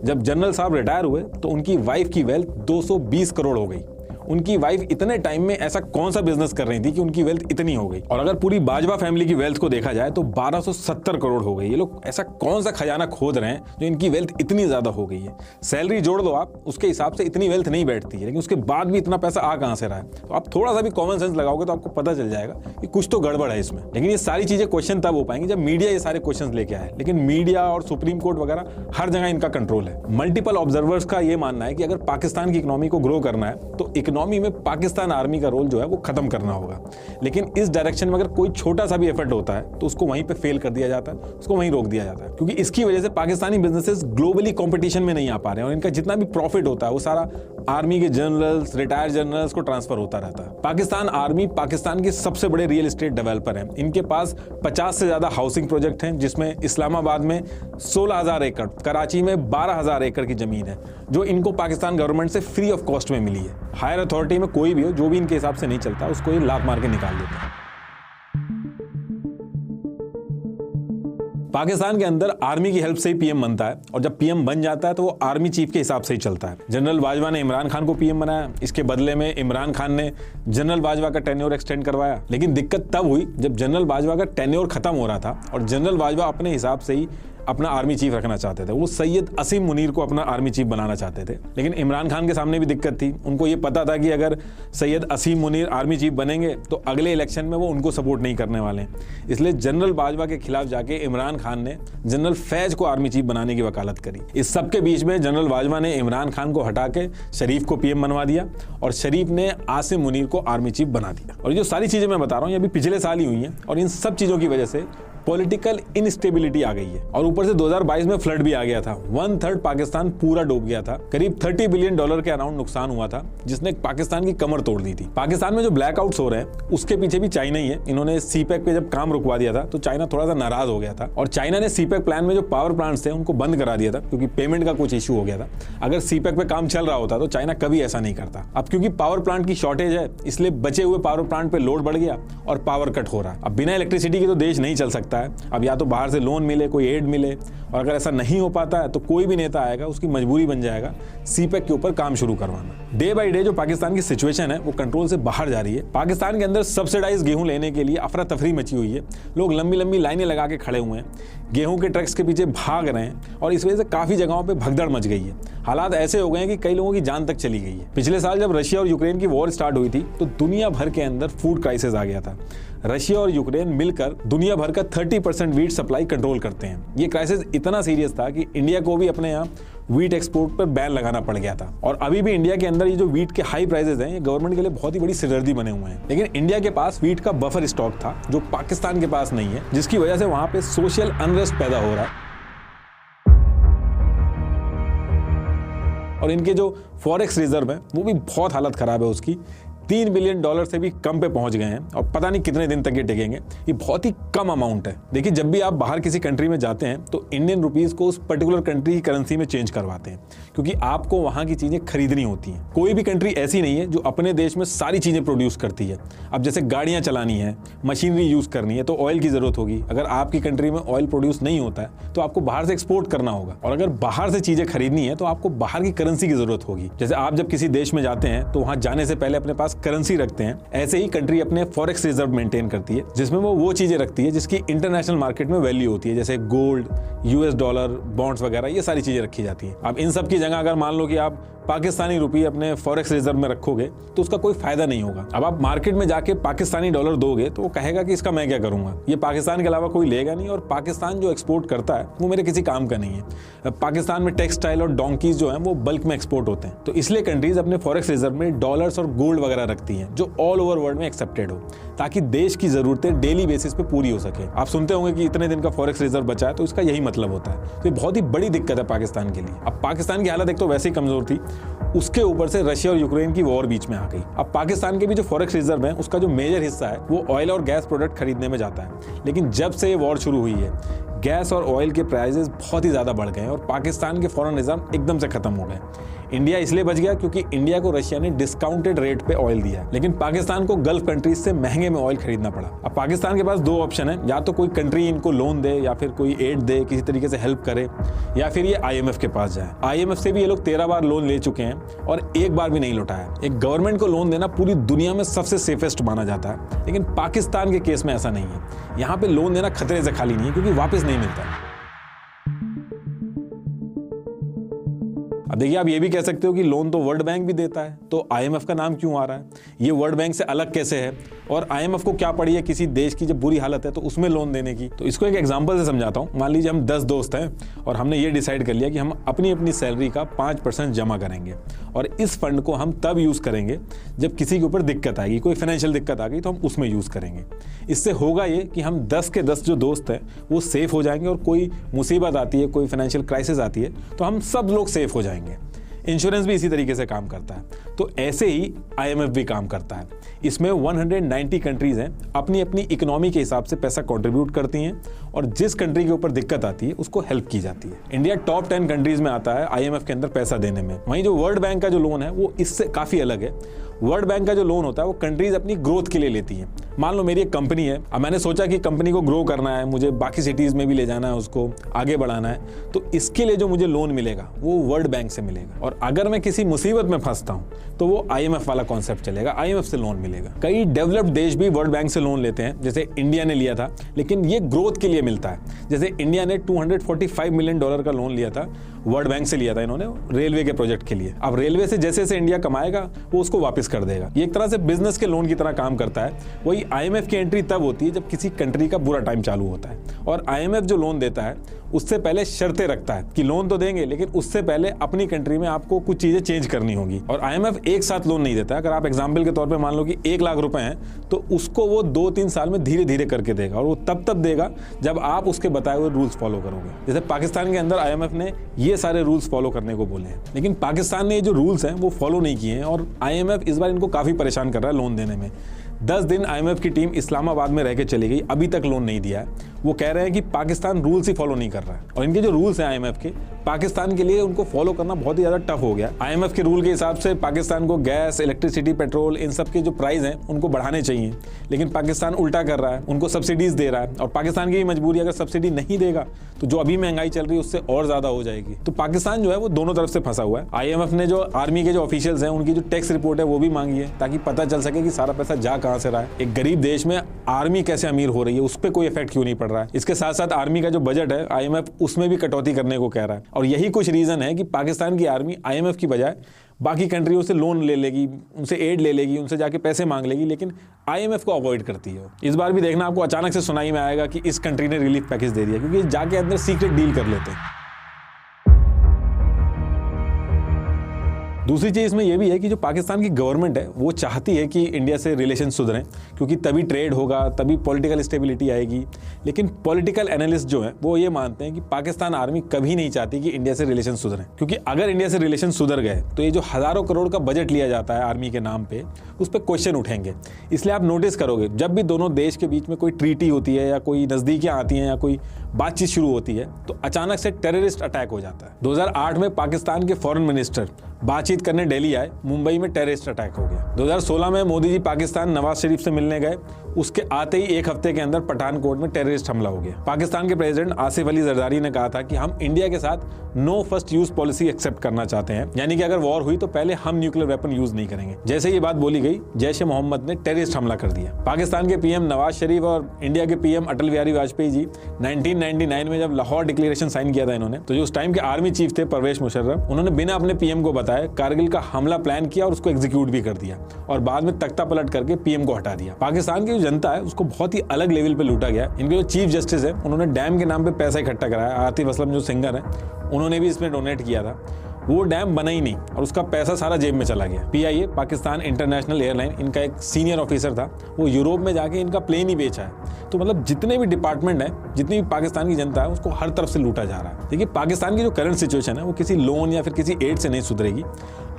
जब जनरल साहब रिटायर हुए तो उनकी वाइफ की वेल्थ 220 करोड़ हो गई। उनकी वाइफ इतने टाइम में ऐसा कौन सा बिजनेस कर रही थी कि उनकी वेल्थ इतनी हो गई। और अगर पूरी बाजवा फैमिली की वेल्थ को देखा जाए तो 1270 करोड़ हो गई। ये लोग ऐसा कौन सा खजाना खोद रहे हैं जो इनकी वेल्थ इतनी ज्यादा हो गई है। सैलरी जोड़ दो आप, उसके हिसाब से इतनी वेल्थ नहीं बैठती है, लेकिन उसके बाद भी इतना पैसा आ कहां से रहा है। तो आप थोड़ा सा भी कॉमन सेंस लगाओगे तो आपको पता चल जाएगा कि कुछ तो गड़बड़ है इसमें। लेकिन ये सारी चीजें क्वेश्चन तब हो पाएंगी जब मीडिया ये सारे क्वेश्चन लेके आए। लेकिन मीडिया और सुप्रीम कोर्ट वगैरह हर जगह इनका कंट्रोल है। मल्टीपल ऑब्जर्वर्स का ये मानना है कि अगर पाकिस्तान की इकोनॉमी को ग्रो करना है तो इकोनॉमी में पाकिस्तान आर्मी का रोल जो है वो खत्म करना होगा। लेकिन इस डायरेक्शन में अगर कोई छोटा सा भी एफर्ट होता है तो उसको वहीं पे फेल कर दिया जाता है, उसको वहीं रोक दिया जाता है, क्योंकि इसकी वजह से पाकिस्तानी बिजनेसेस ग्लोबली कंपटीशन में नहीं आ पा रहे हैं और इनका जितना भी प्रॉफिट होता है वो सारा आर्मी के जनरल्स, रिटायर्ड जनरल्स को ट्रांसफर होता रहता है। पाकिस्तान आर्मी पाकिस्तान के सबसे बड़े रियल एस्टेट डेवलपर हैं। इनके पास 50 से ज्यादा हाउसिंग प्रोजेक्ट हैं, जिसमें इस्लामाबाद में 16,000 एकड़, कराची में 12,000 एकड़ की जमीन है जो इनको पाकिस्तान गवर्नमेंट से फ्री ऑफ कॉस्ट में मिली है। हायर अथॉरिटी में कोई भी हो, जो भी इनके हिसाब से नहीं चलता उसको ये लात मार के निकाल देते हैं। पाकिस्तान के अंदर आर्मी की हेल्प से ही पीएम बनता है और जब पीएम बन जाता है तो वो आर्मी चीफ के हिसाब से ही चलता है। जनरल बाजवा ने इमरान खान को पीएम बनाया, इसके बदले में इमरान खान ने जनरल बाजवा का टेन्योर एक्सटेंड करवाया। लेकिन दिक्कत तब हुई जब जनरल बाजवा का टेन्योर खत्म हो रहा था और जनरल बाजवा अपने हिसाब से ही अपना आर्मी चीफ रखना चाहते थे। वो सैयद असीम मुनीर को अपना आर्मी चीफ बनाना चाहते थे। लेकिन इमरान खान के सामने भी दिक्कत थी। उनको ये पता था कि अगर सैयद असीम मुनीर आर्मी चीफ बनेंगे तो अगले इलेक्शन में वो उनको सपोर्ट नहीं करने वाले हैं। इसलिए जनरल बाजवा के खिलाफ जाके इमरान खान ने जनरल फैज को आर्मी चीफ बनाने की वकालत करी। इस सबके बीच में जनरल बाजवा ने इमरान खान को हटा के शरीफ को पीएम बनवा दिया और शरीफ ने आसिम मुनीर को आर्मी चीफ बना दिया। और ये जो सारी चीजें मैं बता रहा हूँ ये अभी पिछले साल ही हुई हैं और इन सब चीजों की वजह से पॉलिटिकल इनस्टेबिलिटी आ गई है और ऊपर से 2022 में फ्लड भी आ गया था। 1/3 पाकिस्तान पूरा डूब गया था। करीब $30 बिलियन के अराउंड नुकसान हुआ था, जिसने पाकिस्तान की कमर तोड़ दी थी। पाकिस्तान में जो ब्लैकआउट्स हो रहे हैं उसके पीछे भी चाइना ही है। इन्होंने सीपैक पे जब काम रुकवा दिया था तो चाइना थोड़ा सा नाराज हो गया था और चाइना ने सीपैक प्लान में जो पावर प्लांट्स थे उनको बंद करा दिया था क्योंकि पेमेंट का कुछ इशू हो गया था। अगर सीपैक पे काम चल रहा होता तो चाइना कभी ऐसा नहीं करता। अब क्योंकि पावर प्लांट की शॉर्टेज है इसलिए बचे हुए पावर प्लांट पे लोड बढ़ गया और पावर कट हो रहा है। अब बिना इलेक्ट्रिसिटी के तो देश नहीं चल सकता है। अब या तो बाहर से लोन मिले, कोई एड मिले, और अगर ऐसा नहीं हो पाता है तो कोई भी नेता आएगा उसकी मजबूरी बन जाएगा सीपैक के ऊपर काम शुरू करवाना। डे बाय डे जो पाकिस्तान की सिचुएशन है वो कंट्रोल से बाहर जा रही है। पाकिस्तान के अंदर सब्सिडाइज गेहूं लेने के लिए अफरा तफरी मची हुई है। लोग लंबी लंबी लाइनें लगा के खड़े हुए हैं, गेहूं के ट्रक्स के पीछे भाग रहे हैं और इस वजह से काफी जगहों पे भगदड़ मच गई है। हालात ऐसे हो गए हैं कि कई लोगों की जान तक चली गई है। पिछले साल जब रशिया और यूक्रेन की वॉर स्टार्ट हुई थी तो दुनिया भर के अंदर फूड क्राइसिस आ गया था। रशिया और यूक्रेन मिलकर दुनिया भर का 30% वीट सप्लाई कंट्रोल करते हैं। ये क्राइसिस इतना सीरियस था कि इंडिया को भी अपने यहाँ वीट एक्सपोर्ट पर बैन लगाना पड़ गया था। और अभी भी इंडिया के अंदर ये जो वीट के हाई प्राइसेस हैं ये गवर्नमेंट के लिए बहुत ही बड़ी सिरदर्दी बने हुए हैं। लेकिन इंडिया के पास वीट का बफर स्टॉक था जो पाकिस्तान के पास नहीं है, जिसकी वजह से वहां पे सोशल अनरेस्ट पैदा हो रहा है और इनके जो फॉरेक्स रिजर्व है वो भी बहुत हालत खराब है उसकी। $3 बिलियन से भी कम पे पहुंच गए हैं और पता नहीं कितने दिन तक ये टिकेंगे। ये बहुत ही कम अमाउंट है। देखिए जब भी आप बाहर किसी कंट्री में जाते हैं तो इंडियन रुपीस को उस पर्टिकुलर कंट्री की करेंसी में चेंज करवाते हैं क्योंकि आपको वहां की चीजें खरीदनी होती हैं। कोई भी कंट्री ऐसी नहीं है जो अपने देश में सारी चीजें प्रोड्यूस करती है। अब जैसे गाड़ियां चलानी है, मशीनरी यूज करनी है तो ऑयल की जरूरत होगी। अगर आपकी कंट्री में ऑयल प्रोड्यूस नहीं होता है तो आपको बाहर से एक्सपोर्ट करना होगा और अगर बाहर से चीजें खरीदनी है तो आपको बाहर की करेंसी की जरूरत होगी। जैसे आप जब किसी देश में जाते हैं तो वहां जाने से पहले अपने पास करेंसी रखते हैं, ऐसे ही कंट्री अपने फॉरेक्स रिजर्व मेंटेन करती है, जिसमें वो चीजें रखती है जिसकी इंटरनेशनल मार्केट में वैल्यू होती है, जैसे गोल्ड, यूएस डॉलर, बॉन्ड्स वगैरह, ये सारी चीजें रखी जाती हैं। अब इन सब की जगह अगर मान लो कि आप पाकिस्तानी रुपये अपने फॉरेक्स रिजर्व में रखोगे तो उसका कोई फायदा नहीं होगा। अब आप मार्केट में जाके पाकिस्तानी डॉलर दोगे तो वो कहेगा कि इसका मैं क्या करूंगा, ये पाकिस्तान के अलावा कोई लेगा नहीं, और पाकिस्तान जो एक्सपोर्ट करता है वो मेरे किसी काम का नहीं है। पाकिस्तान में टेक्सटाइल और डोंकीज जो हैं वो बल्क में एक्सपोर्ट होते हैं, तो इसलिए कंट्रीज अपने फॉरेक्स रिजर्व में डॉलर्स और गोल्ड वगैरह रखती हैं जो ऑल ओवर वर्ल्ड में एक्सेप्टेड हो, ताकि देश की जरूरतें डेली बेसिस पे पूरी हो सके। आप सुनते होंगे कि इतने दिन का फॉरेक्स रिजर्व बचा है, तो इसका यही मतलब होता है। तो ये बहुत ही बड़ी दिक्कत है पाकिस्तान के लिए। अब पाकिस्तान की हालत एक तो वैसे ही कमजोर थी, उसके ऊपर से रशिया और यूक्रेन की वॉर बीच में आ गई। अब पाकिस्तान के भी जो फॉरेक्स रिजर्व है उसका जो मेजर हिस्सा है वो ऑयल और गैस प्रोडक्ट खरीदने में जाता है, लेकिन जब से ये वॉर शुरू हुई है गैस और ऑयल के प्राइसेस बहुत ही ज़्यादा बढ़ गए हैं और पाकिस्तान के फॉरेन रिजर्व एकदम से खत्म हो गए। इंडिया इसलिए बच गया क्योंकि इंडिया को रशिया ने डिस्काउंटेड रेट पे ऑयल दिया है, लेकिन पाकिस्तान को गल्फ कंट्रीज से महंगे में ऑयल खरीदना पड़ा। अब पाकिस्तान के पास दो ऑप्शन है, या तो कोई कंट्री इनको लोन दे या फिर कोई एड दे, किसी तरीके से हेल्प करे, या फिर ये IMF के पास जाए। IMF से भी ये लोग 13 बार लोन ले चुके हैं और एक बार भी नहीं लौटाया। एक गवर्नमेंट को लोन देना पूरी दुनिया में सबसे सेफेस्ट माना जाता है, लेकिन पाकिस्तान के केस में ऐसा नहीं है। यहाँ पे लोन देना खतरे से खाली नहीं है क्योंकि वापस नहीं मिलता। अब देखिए, आप ये भी कह सकते हो कि लोन तो वर्ल्ड बैंक भी देता है, तो IMF का नाम क्यों आ रहा है, ये वर्ल्ड बैंक से अलग कैसे है, और IMF को क्या पड़ी है किसी देश की जब बुरी हालत है तो उसमें लोन देने की। तो इसको एक एग्जांपल से समझाता हूँ। मान लीजिए हम 10 दोस्त हैं और हमने ये डिसाइड कर लिया कि हम अपनी अपनी सैलरी का 5% जमा करेंगे, और इस फंड को हम तब यूज़ करेंगे जब किसी के ऊपर दिक्कत आएगी, कोई फाइनेंशियल दिक्कत आ गई तो हम उसमें यूज़ करेंगे। इससे होगा ये कि हम 10 के 10 जो दोस्त हैं वो सेफ हो जाएंगे, और कोई मुसीबत आती है, कोई फाइनेंशियल क्राइसिस आती है तो हम सब लोग सेफ हो जाएंगे। इंश्योरेंस भी इसी तरीके से काम करता है। तो ऐसे ही IMF भी काम करता है। इसमें 190 कंट्रीज हैं, अपनी अपनी इकोनॉमी के हिसाब से पैसा कंट्रीब्यूट करती हैं, और जिस कंट्री के ऊपर दिक्कत आती है उसको हेल्प की जाती है। इंडिया टॉप 10 कंट्रीज में आता है IMF के अंदर पैसा देने में। वहीं जो वर्ल्ड बैंक का जो लोन है वो इससे काफ़ी अलग है। वर्ल्ड बैंक का जो लोन होता है वो कंट्रीज अपनी ग्रोथ के लिए लेती हैं। मान लो मेरी एक कंपनी है, अब मैंने सोचा कि कंपनी को ग्रो करना है, मुझे बाकी सिटीज़ में भी ले जाना है, उसको आगे बढ़ाना है, तो इसके लिए जो मुझे लोन मिलेगा वो वर्ल्ड बैंक से मिलेगा। और अगर मैं किसी मुसीबत में फंसता हूँ तो वो IMF वाला कॉन्सेप्ट चलेगा, IMF से लोन मिलेगा। कई डेवलप्ड देश भी वर्ल्ड बैंक से लोन लेते हैं, जैसे इंडिया ने लिया था, लेकिन ये ग्रोथ के लिए मिलता है। जैसे इंडिया ने $245 मिलियन का लोन लिया था, वर्ल्ड बैंक से लिया था इन्होंने रेलवे के प्रोजेक्ट के लिए। अब रेलवे से जैसे जैसे इंडिया कमाएगा वो उसको वापस कर देगा। ये एक तरह से बिजनेस के लोन की तरह काम करता है। वही IMF की एंट्री तब होती है जब किसी कंट्री का बुरा टाइम चालू होता है, और IMF जो लोन देता है उससे पहले शर्तें रखता है कि लोन तो देंगे, लेकिन उससे पहले अपनी कंट्री में आपको कुछ चीजें चेंज करनी होगी। और IMF एक साथ लोन नहीं देता। अगर आप एग्जाम्पल के तौर पे मान लो कि 1 लाख रुपए हैं तो उसको वो 2-3 साल में धीरे धीरे करके देगा, और वो तब देगा जब आप उसके बताए हुए रूल्स फॉलो करोगे। जैसे पाकिस्तान के अंदर IMF ने ये सारे रूल्स फॉलो करने को बोले हैं, लेकिन पाकिस्तान ने ये जो रूल्स हैं वो फॉलो नहीं किए हैं, और IMF इस बार इनको काफी परेशान कर रहा है लोन देने में। 10 दिन IMF की टीम इस्लामाबाद में रह के चली गई, अभी तक लोन नहीं दिया है। वो कह रहे हैं कि पाकिस्तान रूल्स ही फॉलो नहीं कर रहा है, और इनके जो रूल्स हैं IMF के, पाकिस्तान के लिए उनको फॉलो करना बहुत ही ज़्यादा टफ हो गया। IMF के रूल के हिसाब से पाकिस्तान को गैस, इलेक्ट्रिसिटी, पेट्रोल, इन सब के जो प्राइस हैं उनको बढ़ाने चाहिए, लेकिन पाकिस्तान उल्टा कर रहा है, उनको सब्सिडीज दे रहा है। और पाकिस्तान की भी मजबूरी, अगर सब्सिडी नहीं देगा तो जो अभी महंगाई चल रही है उससे और ज़्यादा हो जाएगी। तो पाकिस्तान जो है वो दोनों तरफ से फंसा हुआ है। IMF ने जो आर्मी के जो ऑफिशियल्स हैं उनकी जो टैक्स रिपोर्ट है वो भी मांगी है, ताकि पता चल सके कि सारा पैसा जा कहाँ से रहा है। एक गरीब देश में आर्मी कैसे अमीर हो रही है, उस पर कोई इफेक्ट क्यों नहीं पड़ रहा है। इसके साथ साथ आर्मी का जो बजट है IMF उसमें भी कटौती करने को कह रहा है, और यही कुछ रीजन है कि पाकिस्तान की आर्मी IMF की बजाय बाकी कंट्रियों से लोन ले लेगी, उनसे एड ले लेगी, उनसे जाके पैसे मांग लेगी, लेकिन IMF को अवॉइड करती है। इस बार भी देखना आपको अचानक से सुनाई में आएगा कि इस कंट्री ने रिलीफ पैकेज दे दिया, क्योंकि जाके अंदर सीक्रेट डील कर लेते हैं। दूसरी चीज़ इसमें यह भी है कि जो पाकिस्तान की गवर्नमेंट है वो चाहती है कि इंडिया से रिलेशन सुधरें, क्योंकि तभी ट्रेड होगा, तभी पॉलिटिकल स्टेबिलिटी आएगी। लेकिन पॉलिटिकल एनालिस्ट जो हैं वो ये मानते हैं कि पाकिस्तान आर्मी कभी नहीं चाहती कि इंडिया से रिलेशन सुधरें, क्योंकि अगर इंडिया से रिलेशन सुधर गए तो ये जो हज़ारों करोड़ का बजट लिया जाता है आर्मी के नाम पर, उस पर क्वेश्चन उठेंगे। इसलिए आप नोटिस करोगे जब भी दोनों देश के बीच में कोई ट्रीटी होती है या कोई नज़दीकियाँ आती हैं या कोई बातचीत शुरू होती है तो अचानक से टेररिस्ट अटैक हो जाता है। 2008 में पाकिस्तान के फॉरेन मिनिस्टर बातचीत करने दिल्ली आए, मुंबई में टेररिस्ट अटैक हो गया। 2016 में मोदी जी पाकिस्तान नवाज शरीफ से मिलने गए, उसके आते ही एक हफ्ते के अंदर पठानकोट में टेररिस्ट हमला हो गया। पाकिस्तान के प्रेसिडेंट आसिफ अली जरदारी ने कहा था कि हम इंडिया के साथ no first use policy accept करना चाहते हैं, यानी कि अगर वॉर हुई तो पहले हम न्यूक्लियर वेपन यूज नहीं करेंगे। जैसे ये बात बोली गई, जैश ए मोहम्मद ने टेररिस्ट हमला कर दिया। पाकिस्तान के पीएम नवाज शरीफ और इंडिया के पीएम अटल बिहारी वाजपेयी जी 1999 में जब लाहौर डिक्लेरेशन साइन किया था इन्होंने, तो जो उस टाइम के आर्मी चीफ थे परवेज मुशर्रफ, उन्होंने बिना अपने पीएम को बताए कारगिल का हमला प्लान किया और उसको एग्जीक्यूट भी कर दिया और बाद में तख्ता पलट करके पीएम को हटा दिया। पाकिस्तान की जो जनता है उसको बहुत ही अलग लेवल पे लूटा गया। इनके जो चीफ जस्टिस है उन्होंने डैम के नाम पे पैसा इकट्ठा कराया। आतिफ असलम जो सिंगर है उन्होंने भी इसमें डोनेट किया था। वो डैम बना ही नहीं और उसका पैसा सारा जेब में चला गया। पीआईए पाकिस्तान इंटरनेशनल एयरलाइन, इनका एक सीनियर ऑफिसर था, वो यूरोप में जाके इनका प्लेन ही बेचा है। तो मतलब जितने भी डिपार्टमेंट है, जितनी भी पाकिस्तान की जनता है, उसको हर तरफ से लूटा जा रहा है। देखिए पाकिस्तान की जो करंट सिचुएशन है वो किसी लोन या फिर किसी एड से नहीं सुधरेगी।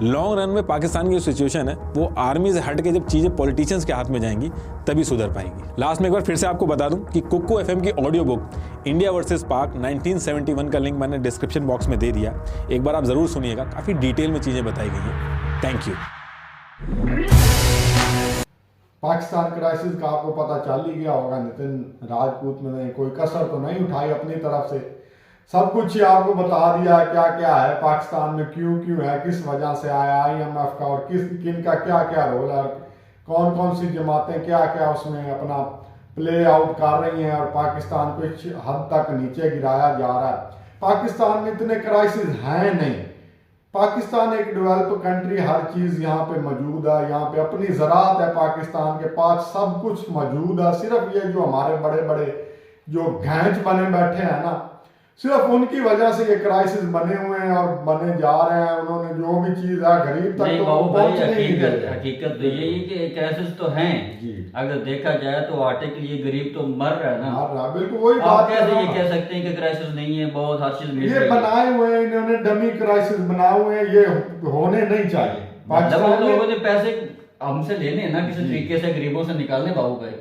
लॉन्ग रन में पाकिस्तान की जो सिचुएशन है वो आर्मी से हट के जब चीज़ें पॉलिटिशियंस के हाथ में जाएंगी तभी सुधर पाएगी। लास्ट में एक बार फिर से आपको बता दूं कि कुक्कू एफएम की ऑडियो बुक इंडिया वर्सेस पाक 1971 का लिंक मैंने डिस्क्रिप्शन बॉक्स में दे दिया, एक बार आप जरूर सुनिएगा, काफ़ी डिटेल में चीज़ें बताई गई हैं। Thank you. पाकिस्तान क्राइसिस का आपको पता चल ही गया होगा। नितिन राजपूत ने कोई कसर तो नहीं उठाई अपनी तरफ से, सब कुछ ही आपको बता दिया क्या क्या है पाकिस्तान में, क्यों है, किस वजह से आया IMF का और किन का क्या क्या रोल है, कौन कौन सी जमातें क्या क्या उसमें अपना प्ले आउट कर रही हैं और पाकिस्तान को कुछ हद तक नीचे गिराया जा रहा है। पाकिस्तान में इतने क्राइसिस हैं नहीं। पाकिस्तान एक डेवलप कंट्री, हर चीज़ यहाँ पे मौजूद है, यहाँ पे अपनी ज़राअत है, पाकिस्तान के पास सब कुछ मौजूद है। सिर्फ ये जो हमारे बड़े बड़े जो घैंच बने बैठे हैं ना, सिर्फ उनकी वजह से ये क्राइसिस बने हुए हैं और बने जा रहे हैं। उन्होंने जो भी चीज है गरीब तक नहीं तो बाबू भाई, हकीकत हकीकत तो यही कि क्राइसिस तो हैं। अगर देखा जाए तो आटे के लिए गरीब तो मर रहा है ना। मर रहा, बिल्कुल वही आप बात कैसे है। ये कह सकते हैं कि क्राइसिस नहीं है, बहुत हर चीज मिल ये रही है। बनाए हुए हैं इन्होंने, डमी क्राइसिस बनाए हुए हैं, ये होने नहीं चाहिए। मतलब पाकिस्तान उन में लोगों ने पैसे हमसे लेने हैं ना, किसी तरीके से गरीबों से निकालने बाबू भाई,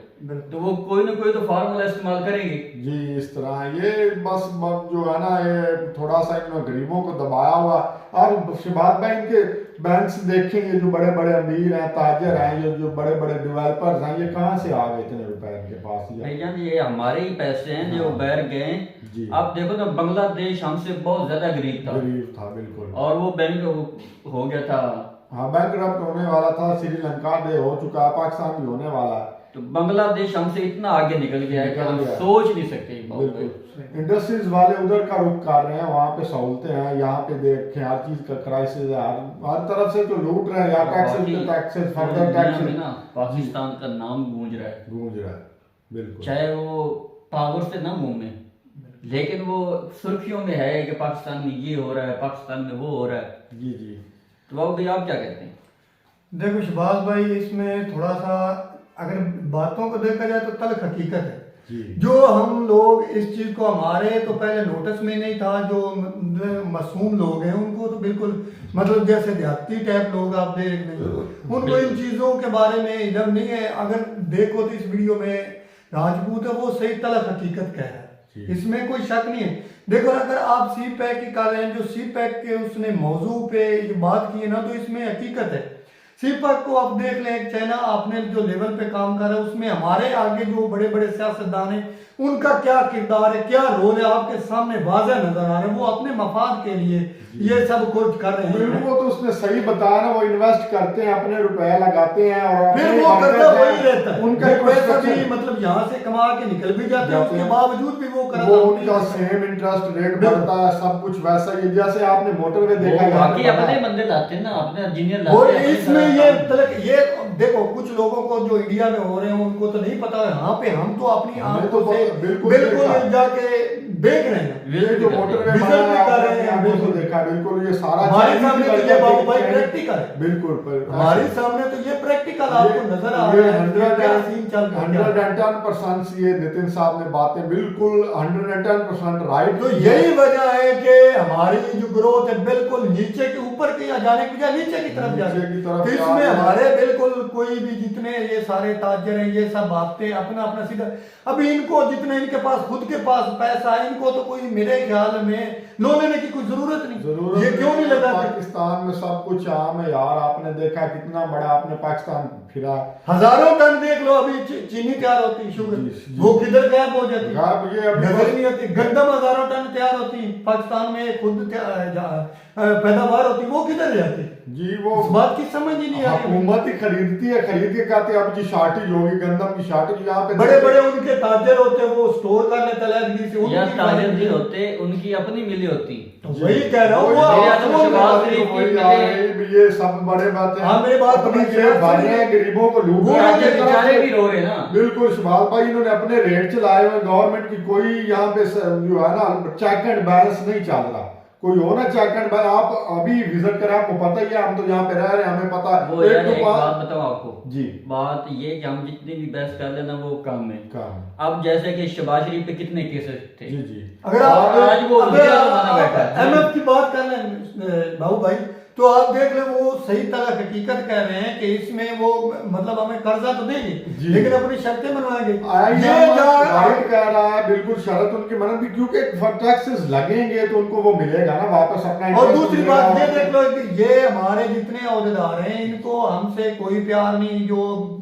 तो वो कोई ना कोई तो फार्मूला इस्तेमाल करेंगे जी। इस तरह ये बस जो है ना, ये थोड़ा सा इन्होंने गरीबों को दबाया हुआ। और शहबाज भाई इनके बैंक्स देखेंगे, जो बड़े बड़े अमीर हैं, ताजर हैं, जो बड़े बड़े डेवलपर्स हैं, ये कहाँ से आ गए इतने रुपए इनके पास? भैया ये हमारे ही पैसे हैं जो बैर गए। आप देखो ना, बांग्लादेश हमसे बहुत ज्यादा गरीब था बिल्कुल, और वो बैंक हो गया था। हाँ, बैंकरप्ट होने वाला था। श्रीलंका दे हो चुका है, पाकिस्तान भी होने वाला है। तो बांग्लादेश हमसे इतना आगे निकल गया है कि हम सोच नहीं सकते। इंडस्ट्रीज वाले उधर का रुख कर रहे हैं, वहाँ पे सहूलतें हैं, यहाँ पे देखें हर चीज का क्राइसिस है, हर तरफ से तो लूट रहे हैं। यहाँ टैक्सेस फर्दर टैक्सेस, पाकिस्तान का नाम गूंज रहा है बिल्कुल, चाहे वो पावर से ना घूमे, लेकिन वो सुर्खियों में है कि पाकिस्तान में ये हो रहा है, पाकिस्तान में वो हो रहा है। जी। तो बाबू भाई आप क्या कहते हैं? देखो शहबाज भाई, इसमें थोड़ा सा अगर बातों को देखा जाए तो तल्ख हकीकत है। जो हम लोग इस चीज को, हमारे तो पहले नोटिस में नहीं था, जो मासूम लोग हैं उनको तो बिल्कुल मतलब जैसे देहाती टाइप लोग आप देख लें, उनको इन चीजों के बारे में इल्म नहीं है। अगर देखो तो इस वीडियो में राजपूत है, वो सही तल्ख हकीकत कह रहा है, इसमें कोई शक नहीं है। देखो अगर आप सी पैक की कर रहे हैं, जो सी पैक के उसने मौजू पे ये बात की है ना, तो इसमें हकीकत है। सी पैक को आप देख लें, चाइना आपने जो लेवल पे काम कर रहा है, उसमें हमारे आगे जो बड़े बड़े सियासतदान हैं उनका क्या किरदार है, क्या रोल है, आपके सामने वाज़ह नजर आ रहा है। वो अपने मफाद के लिए ये सब कुछ कर रहे हैं। वो तो उसने सही बताया ना, वो इन्वेस्ट करते हैं, अपने रुपए लगाते हैं और फिर वो करता वही रहता है। उनका पैसा भी मतलब यहाँ से कमा के निकल भी जाते हैं, उसके बावजूद भी वो उनका सेम इंटरेस्ट रेट बढ़ता है, सब कुछ वैसा ही। जैसे आपने मोटरवे देखा, बाकी अपने बंदे लाते हैं ना, अपने इंजीनियर और लाते हैं। इसमें ये देखो कुछ लोगों को जो इंडिया में हो रहे हैं उनको तो नहीं पता है। यहाँ पे हम तो अपनी आंखों से बिल्कुल जाके देख रहे हैं, ये जो मोटरवे कर रहे हैं, बिल्कुल देखा, बिल्कुल ये सारा हमारे सामने तो ये बाबू भाई प्रैक्टिकल है, बिल्कुल हमारे सामने तो ये प्रैक्टिकल आपको नजर आ रहा है। क्या सीन चल रहा है, 110% ये नितिन साहब ने बातें बिल्कुल 110% राइट। तो यही वजह है कि हमारी जो ग्रोथ है बिल्कुल नीचे के ऊपर की जाने की बजाय नीचे की तरफ जा रही है। इसमें हमारे बिल्कुल कोई भी जितने ये सारे ताजर हैं ये सब भागते हैं अपना अपना सीधा। अभी इनको जितने इनके पास खुद के पास पैसा है इनको तो कोई मेरे ख्याल में लोन लेने की कोई जरूरत नहीं। ये क्यों नहीं लगा? पाकिस्तान में सब कुछ आम है यार, आपने देखा कितना बड़ा आपने पाकिस्तान फिरा, हजारों टन देख लो अभी चीनी तैयार होती शुगर, वो किधर गायब हो जाती ये नजर नहीं आती। गंदम हजारों टन तैयार होती पाकिस्तान में खुद पैदावार होती, वो किधर जाती जी? वो इस बात की समझ ही नहीं आ रही। हुकूमत ही खरीदती है, खरीद के कहते हैं अब जी शॉर्टेज होगी, गंदम की शॉर्टेज। यहाँ पे बड़े बड़े उनके ताजर होते हैं वो स्टोर कर लेते लहदगी से, या ताजर नहीं होते, उनकी अपनी मिली होती। वही कह रहा हूँ ये सब बड़े बातें। हाँ मेरी बात अपनी जेब भर रहे हैं, गरीबों को लूट रहे हैं, बेचारे भी रो रहे हैं ना। बिल्कुल शहबाज भाई, इन्होंने अपने रेट चलाए हुए, गवर्नमेंट की कोई यहाँ पे जो है ना चेक एंड बैलेंस नहीं चल रहा। कोई हो ना चेक एंड बैलेंस, आप अभी विजिट करें आपको पता ही है, हम तो यहाँ पे रह रहे हैं हमें पता है। वो यार एक बात बताओ आपको जी, बात ये कि हम जितनी भी बहस कर लेना वो काम है। काम अब जैसे कि शहबाज शरीफ पे कितने केसेस थे जी जी। अगर आज वो एमएफ की बात कर लें बाबू भाई तो आप देख ले वो सही तरह हकीकत कह रहे हैं कि इसमें वो मतलब हमें कर्जा तो देंगे लेकिन अपनी शर्तें मनवाएंगे। ये कह रहा है बिल्कुल शर्त उनकी मन भी, क्योंकि टैक्सेस लगेंगे तो उनको वो मिलेगा ना वापस अपना। और दूसरी बात ये देख लो कि ये हमारे जितने अहदेदार हैं इनको हमसे कोई प्यार नहीं, जो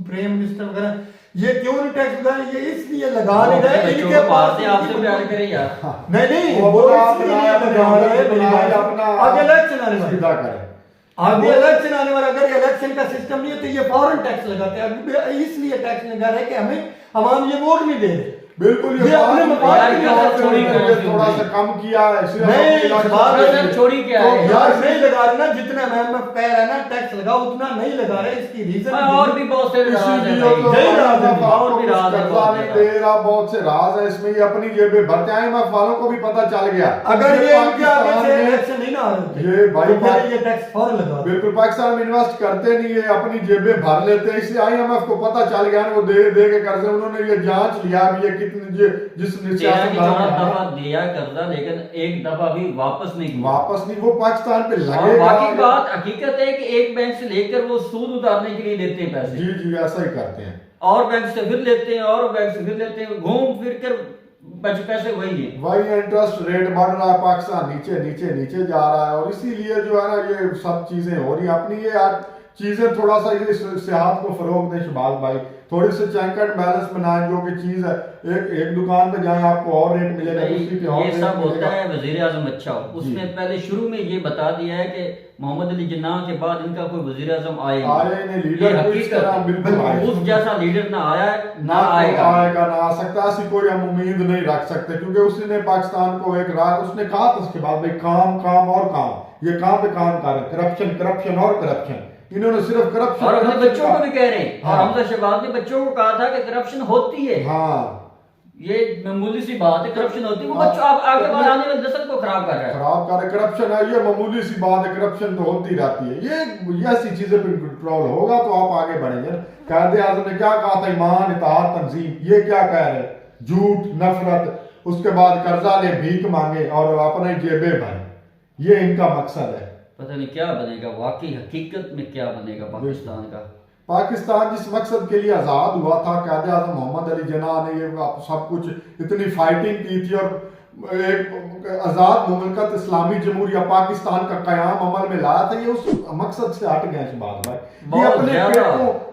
प्राइम मिनिस्टर वगैरह ये क्यों नहीं टैक्स लगा, ये इसलिए लगा नहीं रहे इनके पास से आपसे प्यार करे यार। नहीं वो इसलिए लगा रहे अपना आगे इलेक्शन आने वाला करे, आगे इलेक्शन आने वाला। अगर इलेक्शन का सिस्टम नहीं है तो ये फौरन टैक्स लगाते हैं, इसलिए टैक्स लगा रहे कि हमें आवाम ये वोट नहीं दे रहे। बिल्कुल ये अपने थोड़ा सा कम किया है, छोड़ी क्या है यार नहीं लगा रहे ना, जितना एमएफ कह रहा है ना टैक्स लगाओ उतना नहीं लगा रहे। इसकी रीजन और भी बहुत से राज है, दे रहा बहुत से राज है इसमें, ये अपनी जेबें भरते हैं। एमएफ वालों को भी पता चल गया अगर ये इनके आगे से इलेक्शन नहीं ना ये भाई ये टैक्स फौरन लगा। बिल्कुल पाकिस्तान में इन्वेस्ट करते नहीं है, अपनी जेबें भर लेते हैं, इसलिए आईएमएफ को पता चल गया, वो दे के कर्जे उन्होंने ये जांच लिया भी ये जिस दफा दिया कर्जा लेकिन एक दफा भी वापस नहीं वो पाकिस्तान पे लगेगा। बाकी बात हकीकत है कि एक बैंक से लेकर वो सूद उतारने के लिए देते हैं पैसे। जी जी ऐसा ही करते हैं, और बैंक से फिर लेते हैं और बैंक से फिर लेते हैं, घूम फिर कर पैसे वही इंटरेस्ट रेट बढ़ रहा है, पाकिस्तान नीचे नीचे नीचे जा रहा है। और इसीलिए जो है ना ये सब चीजें हो रही है। अपनी ये चीजें थोड़ा सा ये सेहत को फरोग दें शहबाज भाई, थोड़ी सी चेक एंड बैलेंस बनाएं, जो कि चीज है एक दुकान पे जाएं आपको और रेट मिलेगा, दूसरी पे और ये सब होता है वजीर आजम अच्छा हो। उसने पहले शुरू में ये बता दिया है कि मोहम्मद अली जिन्नाह के बाद इनका कोई वजीर आजम आएगा, उस जैसा लीडर ना आया ना आएगा ना आ सकता, ऐसी कोई हम उम्मीद नहीं रख सकते। क्योंकि उसने पाकिस्तान को एक रात उसने कहा था उसके बाद भाई काम काम और काम, ये काम पे काम कर रहे, करप्शन करप्शन और करप्शन। इन्होंने सिर्फ करप्शन और अपने बच्चों को भी कह रहे हैं। हाँ। हमजा शहबाज ने बच्चों को कहा था कि करप्शन होती है। हाँ ये मामूली सी बात है, करप्शन होती है, वो बच्चों आप आगे बढ़ आने वाली नस्ल को खराब कर रहा है। करप्शन है, ये मामूली सी बात है, करप्शन तो होती रहती है। ये ऐसी चीजें पे कंट्रोल होगा तो आप आगे बढ़ेंगे। कायदे आज़म ने क्या कहा था, ईमान इत्तेहाद तंजीम, ये क्या कह रहे, झूठ नफरत, उसके बाद कर्जा ले भीख मांगे और अपने जेबें भरे, ये इनका मकसद है। पता नहीं क्या बनेगा, वाकई हकीकत में क्या बनेगा पाकिस्तान का। पाकिस्तान जिस मकसद के लिए आज़ाद हुआ था, कायदे आज़म मोहम्मद अली जिन्नाह ने ये सब कुछ इतनी फाइटिंग की थी और एक आज़ाद मुमलकत इस्लामी जमहूरिया पाकिस्तान का क़याम अमल में लाया था, ये उस मकसद से हट गए शहबाज भाई। ये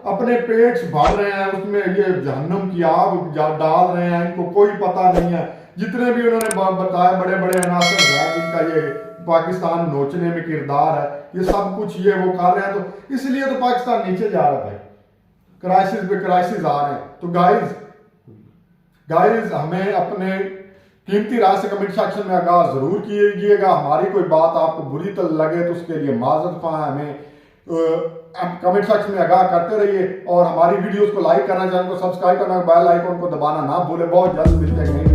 अपने पेट भर रहे हैं, उसमें ये जहन्नुम की आग डाल रहे हैं, इनको कोई पता नहीं है। जितने भी उन्होंने बताया बड़े बड़े अनासर हैं जिनका ये पाकिस्तान नोचने में किरदार है, ये सब कुछ ये वो कर रहे हैं, तो इसलिए तो पाकिस्तान नीचे जा रहा है भाई, क्राइसिस पे क्राइसिस आ रहे हैं। तो गाइस हमें अपने कीमती राय से कमेंट सेक्शन में आगाह जरूर कीजिएगा। हमारी कोई बात आपको बुरी तो लगे तो उसके लिए माजरत पाएं, हमें कमेंट सेक्शन में आगाह करते रहिए और हमारी वीडियोस को लाइक करना, चैनल को सब्सक्राइब करना, बेल आइकन को दबाना ना भूले। बहुत जल्द मिलते हैं।